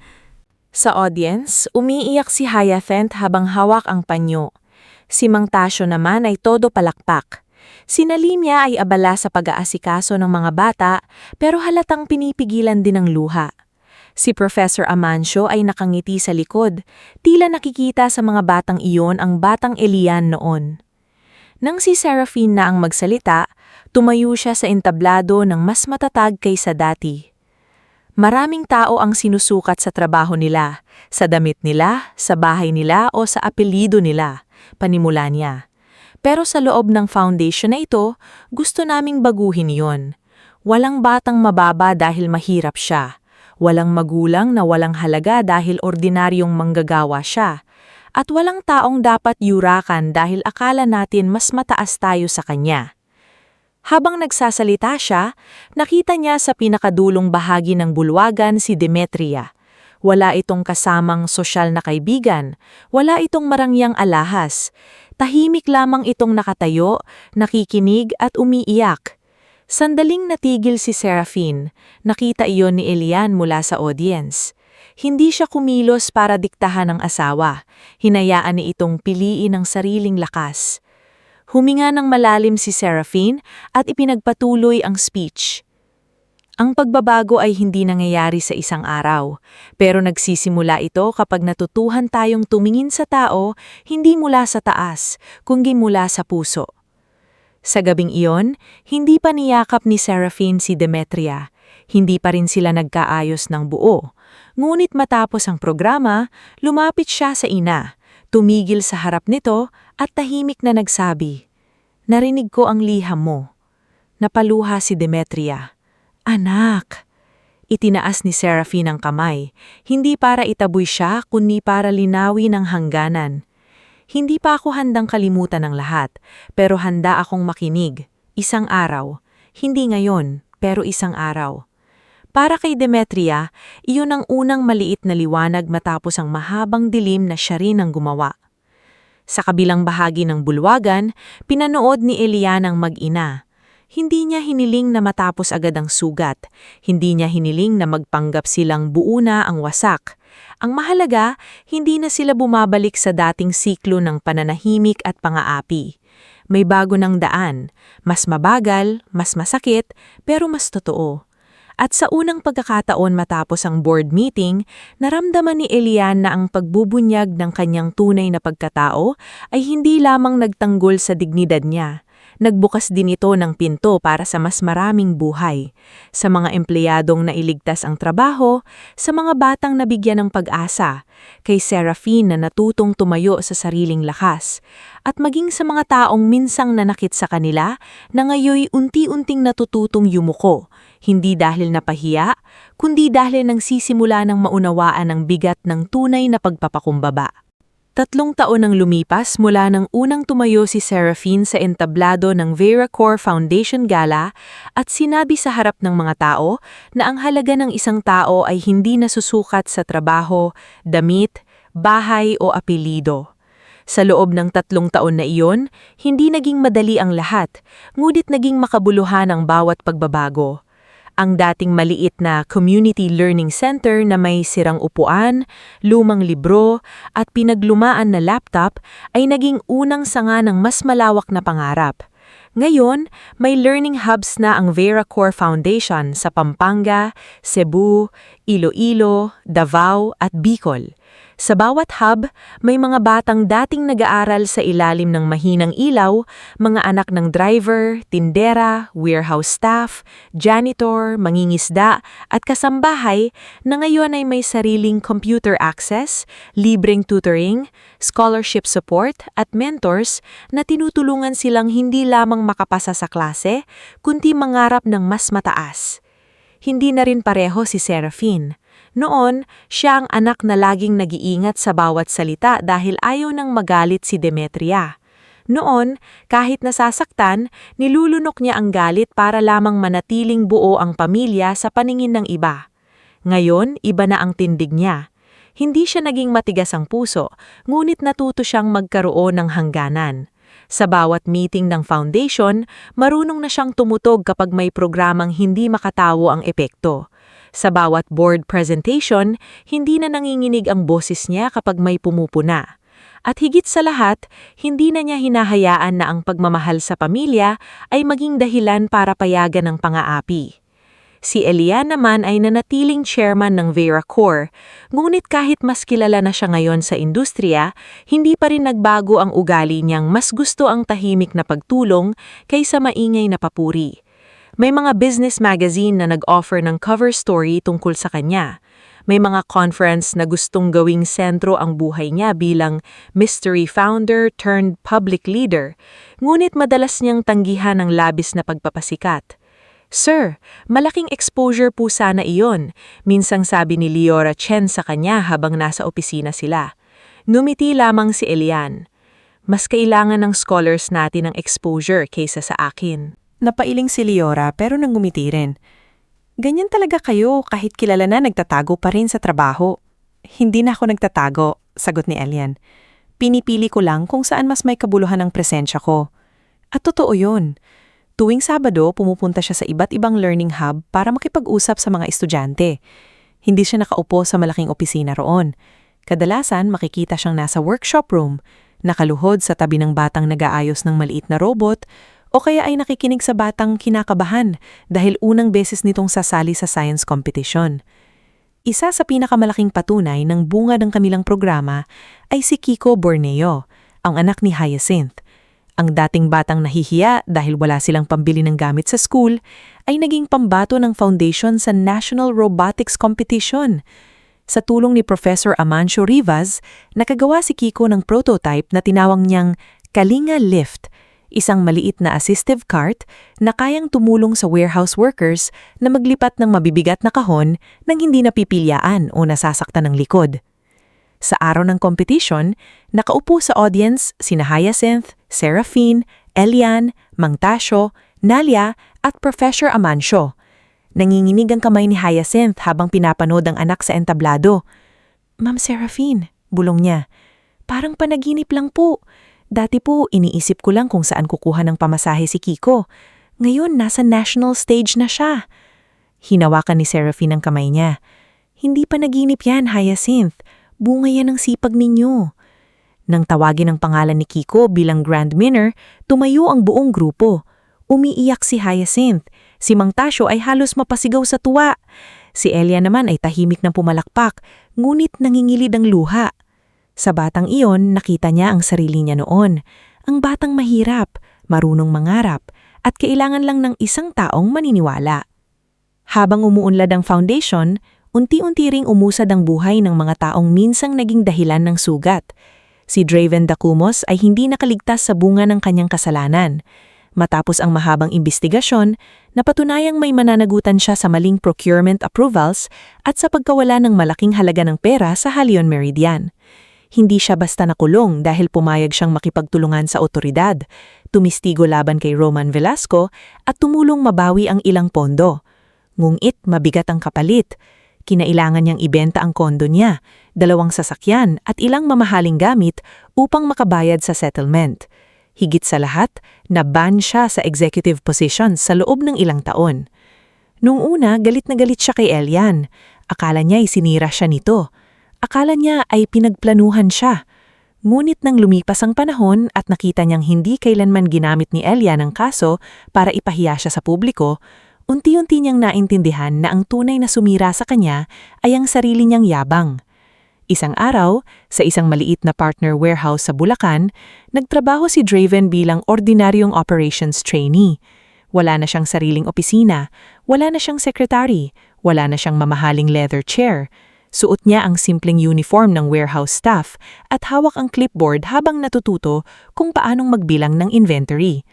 Sa audience, umiiyak si Hyacinth habang hawak ang panyo. Si Mang Tasyo naman ay todo palakpak. Si Nalimia ay abala sa pag-aasikaso ng mga bata, pero halatang pinipigilan din ang luha. Si Professor Amancio ay nakangiti sa likod, tila nakikita sa mga batang iyon ang batang Elian noon. Nang si Serafin na ang magsalita, tumayo siya sa entablado ng mas matatag kaysa dati. Maraming tao ang sinusukat sa trabaho nila, sa damit nila, sa bahay nila o sa apelyido nila, panimula niya. Pero sa loob ng foundation na ito, gusto naming baguhin yon. Walang batang mababa dahil mahirap siya. Walang magulang na walang halaga dahil ordinaryong manggagawa siya. At walang taong dapat yurakan dahil akala natin mas mataas tayo sa kanya. Habang nagsasalita siya, nakita niya sa pinakadulong bahagi ng bulwagan si Demetria. Wala itong kasamang sosyal na kaibigan, wala itong marangyang alahas. Tahimik lamang itong nakatayo, nakikinig at umiiyak. Sandaling natigil si Serafin, nakita iyon ni Elian mula sa audience. Hindi siya kumilos para diktahan ng asawa, hinayaan ni itong piliin ang sariling lakas. Huminga ng malalim si Serafin at ipinagpatuloy ang speech. Ang pagbabago ay hindi nangyayari sa isang araw, pero nagsisimula ito kapag natutuhan tayong tumingin sa tao hindi mula sa taas, kundi mula sa puso. Sa gabing iyon, hindi pa niyakap ni Serafin si Demetria. Hindi pa rin sila nagkaayos ng buo. Ngunit matapos ang programa, lumapit siya sa ina, tumigil sa harap nito at tahimik na nagsabi, "Narinig ko ang liham mo." Napaluha si Demetria. "Anak!" Itinaas ni Serafin ang kamay, hindi para itaboy siya kundi para linawin ang hangganan. Hindi pa ako handang kalimutan ang lahat, pero handa akong makinig. Isang araw. Hindi ngayon, pero isang araw. Para kay Demetria, iyon ang unang maliit na liwanag matapos ang mahabang dilim na siya rin ang gumawa. Sa kabilang bahagi ng bulwagan, pinanood ni Elian ang mag-ina. Hindi niya hiniling na matapos agad ang sugat. Hindi niya hiniling na magpanggap silang buo na ang wasak. Ang mahalaga, hindi na sila bumabalik sa dating siklo ng pananahimik at pang-aapi. May bago ng daan, mas mabagal, mas masakit, pero mas totoo. At sa unang pagkakataon matapos ang board meeting, naramdaman ni Elian na ang pagbubunyag ng kanyang tunay na pagkatao ay hindi lamang nagtanggol sa dignidad niya. Nagbukas din ito ng pinto para sa mas maraming buhay. Sa mga empleyadong nailigtas ang trabaho, sa mga batang nabigyan ng pag-asa, kay Seraphine na natutong tumayo sa sariling lakas, at maging sa mga taong minsang nanakit sa kanila na ngayoy unti-unting natututong yumuko, hindi dahil napahiya, kundi dahil nang sisimula ng maunawaan ang bigat ng tunay na pagpapakumbaba. 3 taon ang lumipas mula nang unang tumayo si Seraphine sa entablado ng VeraCore Foundation Gala at sinabi sa harap ng mga tao na ang halaga ng isang tao ay hindi nasusukat sa trabaho, damit, bahay o apelido. Sa loob ng 3 taon na iyon, hindi naging madali ang lahat, ngunit naging makabuluhan ang bawat pagbabago. Ang dating maliit na community learning center na may sirang upuan, lumang libro at pinaglumaan na laptop ay naging unang sanga ng mas malawak na pangarap. Ngayon, may learning hubs na ang VeraCore Foundation sa Pampanga, Cebu, Iloilo, Davao at Bicol. Sa bawat hub, may mga batang dating nag-aaral sa ilalim ng mahinang ilaw, mga anak ng driver, tindera, warehouse staff, janitor, mangingisda, at kasambahay na ngayon ay may sariling computer access, libreng tutoring, scholarship support, at mentors na tinutulungan silang hindi lamang makapasa sa klase, kundi mangarap ng mas mataas. Hindi na rin pareho si Seraphine. Noon, siya ang anak na laging nag-iingat sa bawat salita dahil ayaw nang magalit si Demetria. Noon, kahit nasasaktan, nilulunok niya ang galit para lamang manatiling buo ang pamilya sa paningin ng iba. Ngayon, iba na ang tindig niya. Hindi siya naging matigas ang puso, ngunit natuto siyang magkaroon ng hangganan. Sa bawat meeting ng foundation, marunong na siyang tumutog kapag may programang hindi makatawo ang epekto. Sa bawat board presentation, hindi na nanginginig ang boses niya kapag may pumupuna. At higit sa lahat, hindi na niya hinahayaan na ang pagmamahal sa pamilya ay maging dahilan para payagan ng pang-aapi. Si Elian naman ay nanatiling chairman ng VeraCore, ngunit kahit mas kilala na siya ngayon sa industriya, hindi pa rin nagbago ang ugali niyang mas gusto ang tahimik na pagtulong kaysa maingay na papuri. May mga business magazine na nag-offer ng cover story tungkol sa kanya. May mga conference na gustong gawing sentro ang buhay niya bilang mystery founder turned public leader, ngunit madalas niyang tanggihan ang labis na pagpapasikat. "Sir, malaking exposure po sana iyon," minsang sabi ni Leora Chen sa kanya habang nasa opisina sila. Numiti lamang si Elian. "Mas kailangan ng scholars natin ng exposure kaysa sa akin." Napailing si Leora pero nangumiti rin. Ganyan talaga kayo kahit kilala na nagtatago pa rin sa trabaho. Hindi na ako nagtatago, sagot ni Elian. Pinipili ko lang kung saan mas may kabuluhan ang presensya ko. At totoo yun. Tuwing Sabado, pumupunta siya sa iba't ibang learning hub para makipag-usap sa mga estudyante. Hindi siya nakaupo sa malaking opisina roon. Kadalasan makikita siyang nasa workshop room, nakaluhod sa tabi ng batang nag-aayos ng maliit na robot, o kaya ay nakikinig sa batang kinakabahan dahil unang beses nitong sasali sa science competition. Isa sa pinakamalaking patunay ng bunga ng kanilang programa ay si Kiko Borneo, ang anak ni Hyacinth. Ang dating batang nahihiya dahil wala silang pambili ng gamit sa school ay naging pambato ng foundation sa National Robotics Competition. Sa tulong ni Professor Amancio Rivas, nakagawa si Kiko ng prototype na tinawag niyang Kalinga Lift, isang maliit na assistive cart na kayang tumulong sa warehouse workers na maglipat ng mabibigat na kahon nang hindi napipilyaan o nasasaktan ng likod. Sa araw ng competition, nakaupo sa audience sina Hyacinth, Seraphine, Elian, Mang Tasio, Nalia at Professor Amancio. Nanginginig ang kamay ni Hyacinth habang pinapanood ang anak sa entablado. "Ma'am Seraphine," bulong niya, "parang panaginip lang po. Dati po, iniisip ko lang kung saan kukuha ng pamasahe si Kiko. Ngayon, nasa national stage na siya." Hinawakan ni Seraphine ang kamay niya. "Hindi pa naginip yan, Hyacinth. Bunga yan ng sipag ninyo." Nang tawagin ang pangalan ni Kiko bilang grand winner, tumayo ang buong grupo. Umiiyak si Hyacinth. Si Mang Tasyo ay halos mapasigaw sa tuwa. Si Elia naman ay tahimik na pumalakpak, ngunit nangingilid ang luha. Sa batang iyon, nakita niya ang sarili niya noon. Ang batang mahirap, marunong mangarap, at kailangan lang ng isang taong maniniwala. Habang umuunlad ang foundation, unti-unti ring umusad ang buhay ng mga taong minsang naging dahilan ng sugat. Si Draven Dacumos ay hindi nakaligtas sa bunga ng kanyang kasalanan. Matapos ang mahabang imbestigasyon, napatunayang may mananagutan siya sa maling procurement approvals at sa pagkawala ng malaking halaga ng pera sa Halion Meridian. Hindi siya basta nakulong dahil pumayag siyang makipagtulungan sa otoridad, tumistigo laban kay Roman Velasco at tumulong mabawi ang ilang pondo. Ngunit mabigat ang kapalit. Kinailangan niyang ibenta ang kondo niya, 2 sasakyan at ilang mamahaling gamit upang makabayad sa settlement. Higit sa lahat, na-ban siya sa executive position sa loob ng ilang taon. Noong una, galit na galit siya kay Elian. Akala niya isinira siya nito. Akala niya ay pinagplanuhan siya. Ngunit nang lumipas ang panahon at nakita niyang hindi kailanman ginamit ni Elian ang kaso para ipahiya siya sa publiko, unti-unti niyang naintindihan na ang tunay na sumira sa kanya ay ang sarili niyang yabang. Isang araw, sa isang maliit na partner warehouse sa Bulacan, nagtrabaho si Draven bilang ordinaryong operations trainee. Wala na siyang sariling opisina, wala na siyang secretary, wala na siyang mamahaling leather chair. Suot niya ang simpleng uniform ng warehouse staff at hawak ang clipboard habang natututo kung paanong magbilang ng inventory.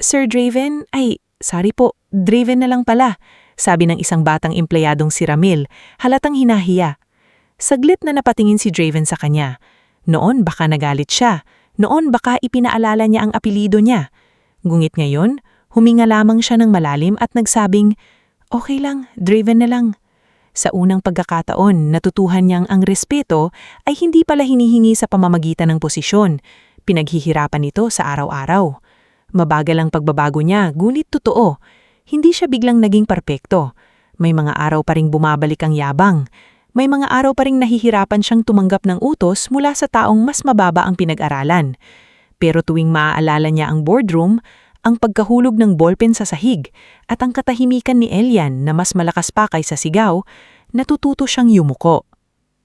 Sir Draven, sorry po, Draven na lang pala, sabi ng isang batang empleyadong si Ramil, halatang hinahiya. Saglit na napatingin si Draven sa kanya. Noon baka nagalit siya, noon baka ipinaalala niya ang apelido niya. Ngunit ngayon, huminga lamang siya ng malalim at nagsabing, okay lang, Draven na lang. Sa unang pagkakataon, natutuhan niyang ang respeto ay hindi pala hinihingi sa pamamagitan ng posisyon. Pinaghihirapan ito sa araw-araw. Mabagal ang pagbabago niya, ngunit totoo. Hindi siya biglang naging perpekto. May mga araw pa ring bumabalik ang yabang. May mga araw pa ring nahihirapan siyang tumanggap ng utos mula sa taong mas mababa ang pinag-aralan. Pero tuwing maaalala niya ang boardroom, ang pagkahulog ng ballpen sa sahig at ang katahimikan ni Elian na mas malakas pa kaysa sigaw, natututo siyang yumuko.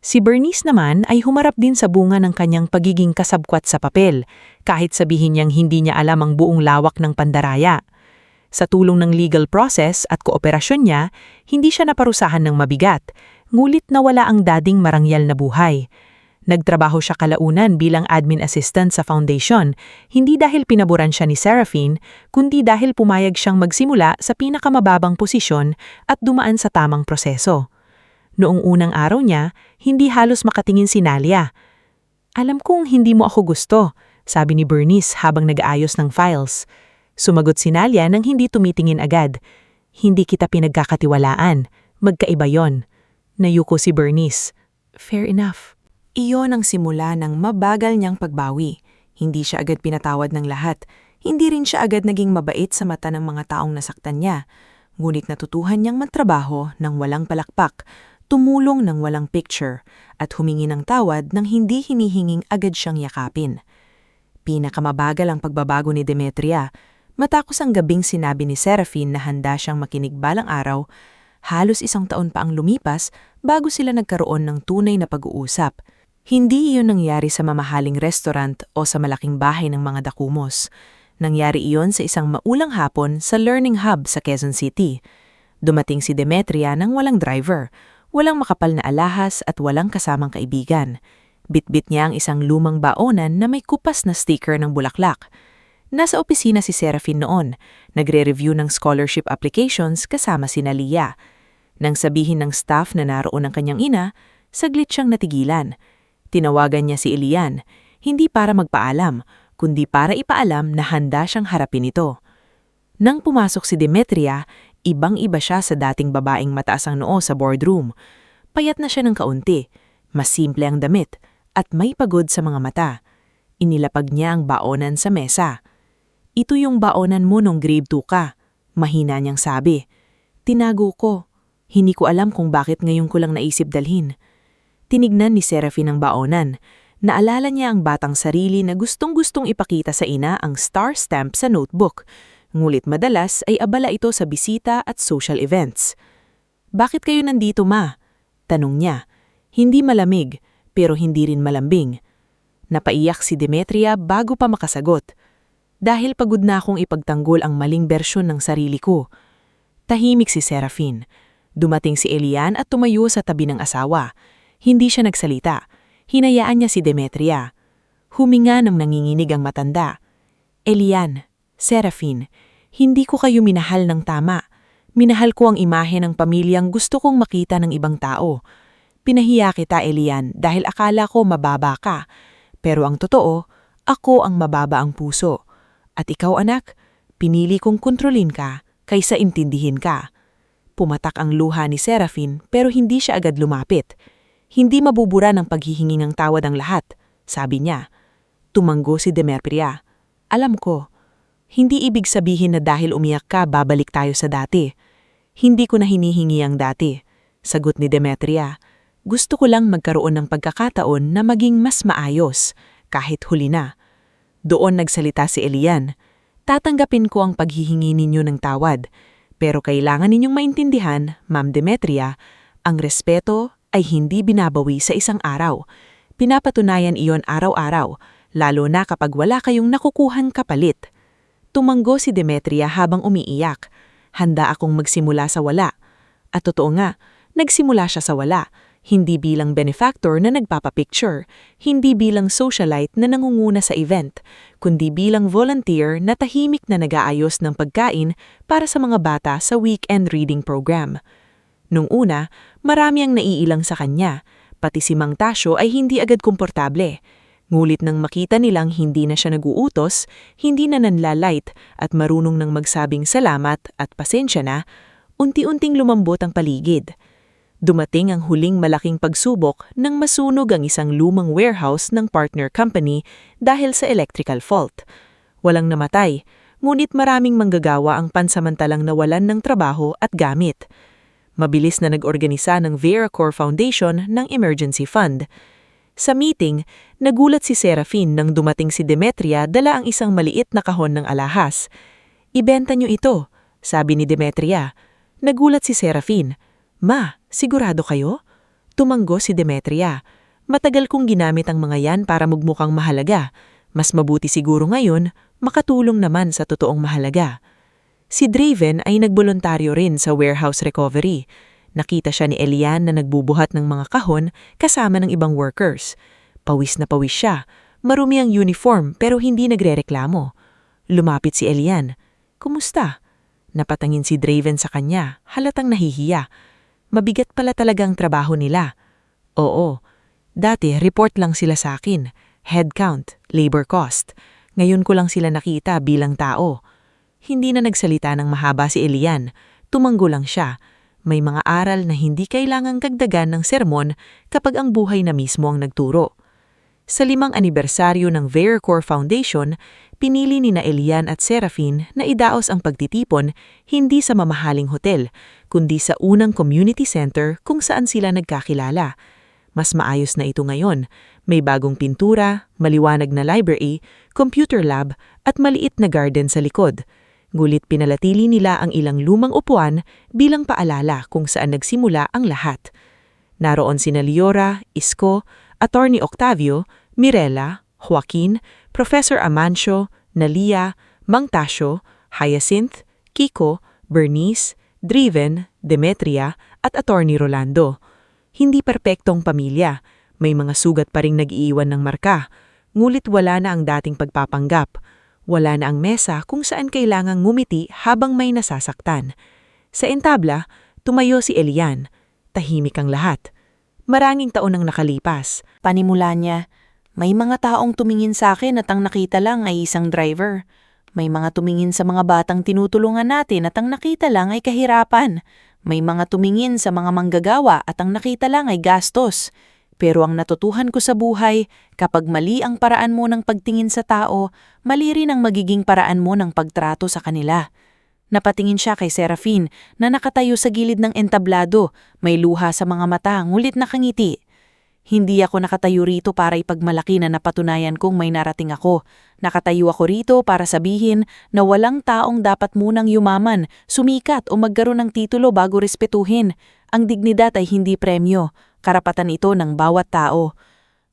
Si Bernice naman ay humarap din sa bunga ng kanyang pagiging kasabkwat sa papel, kahit sabihin niyang hindi niya alam ang buong lawak ng pandaraya. Sa tulong ng legal process at kooperasyon niya, hindi siya naparusahan ng mabigat, ngulit nawala ang dating marangyal na buhay. Nagtrabaho siya kalaunan bilang admin assistant sa foundation, hindi dahil pinaboran siya ni Seraphine, kundi dahil pumayag siyang magsimula sa pinakamababang posisyon at dumaan sa tamang proseso. Noong unang araw niya, hindi halos makatingin si Nalia. Alam kong hindi mo ako gusto, sabi ni Bernice habang nag-aayos ng files. Sumagot si Nalia nang hindi tumitingin agad. Hindi kita pinagkakatiwalaan, magkaiba yon. Nayuko si Bernice. Fair enough. Iyon ang simula ng mabagal niyang pagbawi. Hindi siya agad pinatawad ng lahat. Hindi rin siya agad naging mabait sa mata ng mga taong nasaktan niya. Ngunit natutuhan niyang magtrabaho ng walang palakpak, tumulong ng walang picture, at humingi ng tawad nang hindi hinihinging agad siyang yakapin. Pinakamabagal ang pagbabago ni Demetria. Matapos ang gabing sinabi ni Seraphine na handa siyang makinig balang araw, halos 1 taon pa ang lumipas bago sila nagkaroon ng tunay na pag-uusap. Hindi iyon nangyari sa mamahaling restaurant o sa malaking bahay ng mga Dacumos. Nangyari iyon sa isang maulang hapon sa Learning Hub sa Quezon City. Dumating si Demetria nang walang driver, walang makapal na alahas at walang kasamang kaibigan. Bitbit niya ang isang lumang baonan na may kupas na sticker ng bulaklak. Nasa opisina si Seraphine noon, nagre-review ng scholarship applications kasama si Nalia. Nang sabihin ng staff na naroon ang kanyang ina, saglit siyang natigilan. Tinawagan niya si Elian, hindi para magpaalam, kundi para ipaalam na handa siyang harapin ito. Nang pumasok si Demetria, ibang-iba siya sa dating babaeng mataas ang noo sa boardroom. Payat na siya ng kaunti, mas simple ang damit, at may pagod sa mga mata. Inilapag niya ang baonan sa mesa. Ito yung baonan mo nung grade 2 ka, mahina niyang sabi. Tinago ko. Hindi ko alam kung bakit ngayon ko lang naisip dalhin. Tinignan ni Seraphine ang baonan. Naalala niya ang batang sarili na gustong-gustong ipakita sa ina ang star stamp sa notebook. Ngulit madalas ay abala ito sa bisita at social events. "Bakit kayo nandito, ma?" tanong niya. Hindi malamig, pero hindi rin malambing. Napaiyak si Demetria bago pa makasagot. "Dahil pagod na akong ipagtanggol ang maling bersyon ng sarili ko." Tahimik si Serafin. Dumating si Elian at tumayo sa tabi ng asawa. Hindi siya nagsalita. Hinayaan niya si Demetria. Huminga nang nanginginig ang matanda. "Elian, Serafin, hindi ko kayo minahal ng tama. Minahal ko ang imahe ng pamilyang gusto kong makita ng ibang tao. Pinahiya kita, Elian, dahil akala ko mababa ka. Pero ang totoo, ako ang mababa ang puso. At ikaw, anak, pinili kong kontrolin ka kaysa intindihin ka." Pumatak ang luha ni Serafin pero hindi siya agad lumapit. "Hindi mabubura ng paghihingi ng tawad ang lahat," sabi niya. Tumanggo si Demetria. "Alam ko. Hindi ibig sabihin na dahil umiyak ka, babalik tayo sa dati." "Hindi ko na hinihingi ang dati," sagot ni Demetria. "Gusto ko lang magkaroon ng pagkakataon na maging mas maayos, kahit huli na." Doon nagsalita si Elian. "Tatanggapin ko ang paghihingi ninyo ng tawad. Pero kailangan ninyong maintindihan, Ma'am Demetria, ang respeto ay hindi binabawi sa isang araw. Pinapatunayan iyon araw-araw, lalo na kapag wala kayong nakukuhang kapalit." Tumanggo si Demetria habang umiiyak. "Handa akong magsimula sa wala." At totoo nga, nagsimula siya sa wala. Hindi bilang benefactor na nagpapapicture, hindi bilang socialite na nangunguna sa event, kundi bilang volunteer na tahimik na nag-aayos ng pagkain para sa mga bata sa weekend reading program. Nung una, marami ang naiilang sa kanya, pati si Mang Tasyo ay hindi agad komportable. Ngulit nang makita nilang hindi na siya naguutos, hindi na nanlalait at marunong nang magsabing salamat at pasensya na, unti-unting lumambot ang paligid. Dumating ang huling malaking pagsubok nang masunog ang isang lumang warehouse ng partner company dahil sa electrical fault. Walang namatay, ngunit maraming manggagawa ang pansamantalang nawalan ng trabaho at gamit. Mabilis na nag-organisa ng VeraCore Foundation ng emergency fund. Sa meeting, nagulat si Serafin nang dumating si Demetria dala ang isang maliit na kahon ng alahas. "Ibenta niyo ito," sabi ni Demetria. Nagulat si Serafin. "Ma, sigurado kayo?" Tumanggo si Demetria. "Matagal kong ginamit ang mga yan para magmukhang mahalaga. Mas mabuti siguro ngayon, makatulong naman sa totoong mahalaga." Si Draven ay nagboluntaryo rin sa warehouse recovery. Nakita siya ni Elian na nagbubuhat ng mga kahon kasama ng ibang workers. Pawis na pawis siya. Marumi ang uniform pero hindi nagrereklamo. Lumapit si Elian. "Kumusta?" Napatangin si Draven sa kanya, halatang nahihiya. Mabigat pala talagang trabaho nila. "Oo. Dati report lang sila sa akin. Head count, labor cost. Ngayon ko lang sila nakita bilang tao." Hindi na nagsalita ng mahaba si Elian. Tumanggo lang siya. May mga aral na hindi kailangang dagdagan ng sermon kapag ang buhay na mismo ang nagturo. Sa 5th anibersaryo ng VeraCore Foundation, pinili ni Elian at Serafin na idaos ang pagtitipon hindi sa mamahaling hotel, kundi sa unang community center kung saan sila nagkakilala. Mas maayos na ito ngayon. May bagong pintura, maliwanag na library, computer lab at maliit na garden sa likod. Ngulit pinalatili nila ang ilang lumang upuan bilang paalala kung saan nagsimula ang lahat. Naroon sina Liora, Isko, Attorney Octavio, Mirella, Joaquin, Professor Amancio, Nalia, Mang Tasyo, Hyacinth, Kiko, Bernice, Driven, Demetria at Attorney Rolando. Hindi perpektong pamilya, may mga sugat pa ring nag-iiwan ng marka, ngulit wala na ang dating pagpapanggap. Wala na ang mesa kung saan kailangang ngumiti habang may nasasaktan. Sa entabla, tumayo si Elian. Tahimik ang lahat. Maraming taon ang nakalipas. Panimula niya, "May mga taong tumingin sa akin at ang nakita lang ay isang driver. May mga tumingin sa mga batang tinutulungan natin at ang nakita lang ay kahirapan. May mga tumingin sa mga manggagawa at ang nakita lang ay gastos. Pero ang natutuhan ko sa buhay, kapag mali ang paraan mo ng pagtingin sa tao, mali rin ang magiging paraan mo ng pagtrato sa kanila." Napatingin siya kay Serafin na nakatayo sa gilid ng entablado, may luha sa mga mata, ngulit nakangiti. Hindi ako nakatayo rito para ipagmalaki na napatunayan kong may narating ako. Nakatayo ako rito para sabihin na walang taong dapat munang yumaman, sumikat o magkaroon ng titulo bago respetuhin. Ang dignidad ay hindi premyo. Karapatan ito ng bawat tao.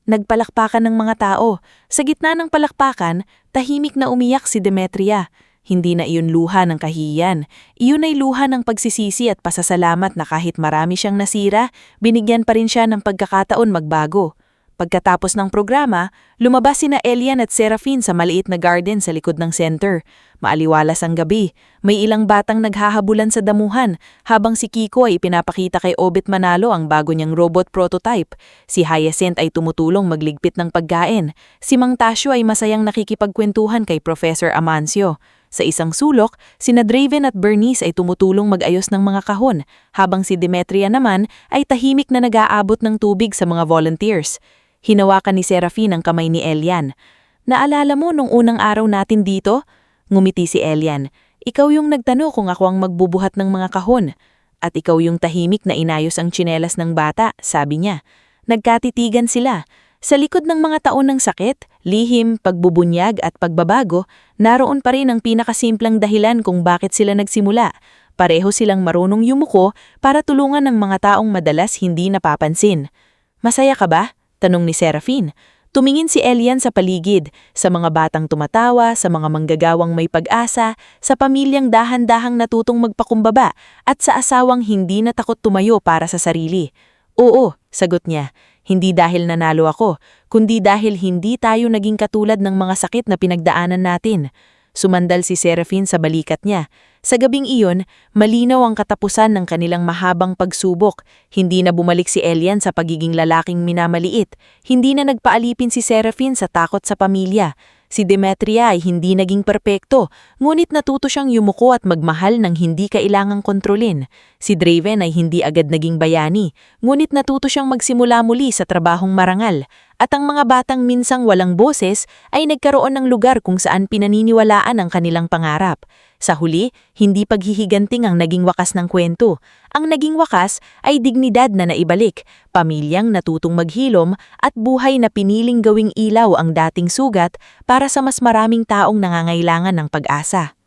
Nagpalakpakan ng mga tao. Sa gitna ng palakpakan, tahimik na umiyak si Demetria. Hindi na iyon luha ng kahihiyan. Iyon ay luha ng pagsisisi at pasasalamat na kahit marami siyang nasira, binigyan pa rin siya ng pagkakataon magbago. Pagkatapos ng programa, lumabas sina Elian at Serafin sa maliit na garden sa likod ng center. Maaliwalas ang gabi. May ilang batang naghahabulan sa damuhan, habang si Kiko ay pinapakita kay Obet Manalo ang bago niyang robot prototype. Si Hyacinth ay tumutulong magligpit ng pagkain. Si Mang Tasyo ay masayang nakikipagkwentuhan kay Professor Amancio. Sa isang sulok, sina Draven at Bernice ay tumutulong mag-ayos ng mga kahon, habang si Demetria naman ay tahimik na nag-aabot ng tubig sa mga volunteers. Hinawakan ni Serafin ang kamay ni Elian. "Naalala mo nung unang araw natin dito?" Ngumiti si Elian. "Ikaw yung nagtanong kung ako ang magbubuhat ng mga kahon. At ikaw yung tahimik na inayos ang tsinelas ng bata," sabi niya. Nagkatitigan sila. Sa likod ng mga taon ng sakit, lihim, pagbubunyag at pagbabago, naroon pa rin ang pinakasimplang dahilan kung bakit sila nagsimula. Pareho silang marunong yumuko para tulungan ng mga taong madalas hindi napapansin. "Masaya ka ba?" tanong ni Serafin. Tumingin si Elian sa paligid, sa mga batang tumatawa, sa mga manggagawang may pag-asa, sa pamilyang dahan-dahang natutong magpakumbaba, at sa asawang hindi natakot tumayo para sa sarili. "Oo," sagot niya. "Hindi dahil nanalo ako, kundi dahil hindi tayo naging katulad ng mga sakit na pinagdaanan natin." Sumandal si Serafin sa balikat niya. Sa gabing iyon, malinaw ang katapusan ng kanilang mahabang pagsubok. Hindi na bumalik si Elian sa pagiging lalaking minamaliit. Hindi na nagpaalipin si Serafin sa takot sa pamilya. Si Demetria ay hindi naging perpekto, ngunit natuto siyang yumuko at magmahal ng hindi kailangang kontrolin. Si Draven ay hindi agad naging bayani, ngunit natuto siyang magsimula muli sa trabahong marangal. At ang mga batang minsang walang boses ay nagkaroon ng lugar kung saan pinaniniwalaan ang kanilang pangarap. Sa huli, hindi paghihiganting ang naging wakas ng kwento. Ang naging wakas ay dignidad na naibalik, pamilyang natutong maghilom at buhay na piniling gawing ilaw ang dating sugat para sa mas maraming taong nangangailangan ng pag-asa.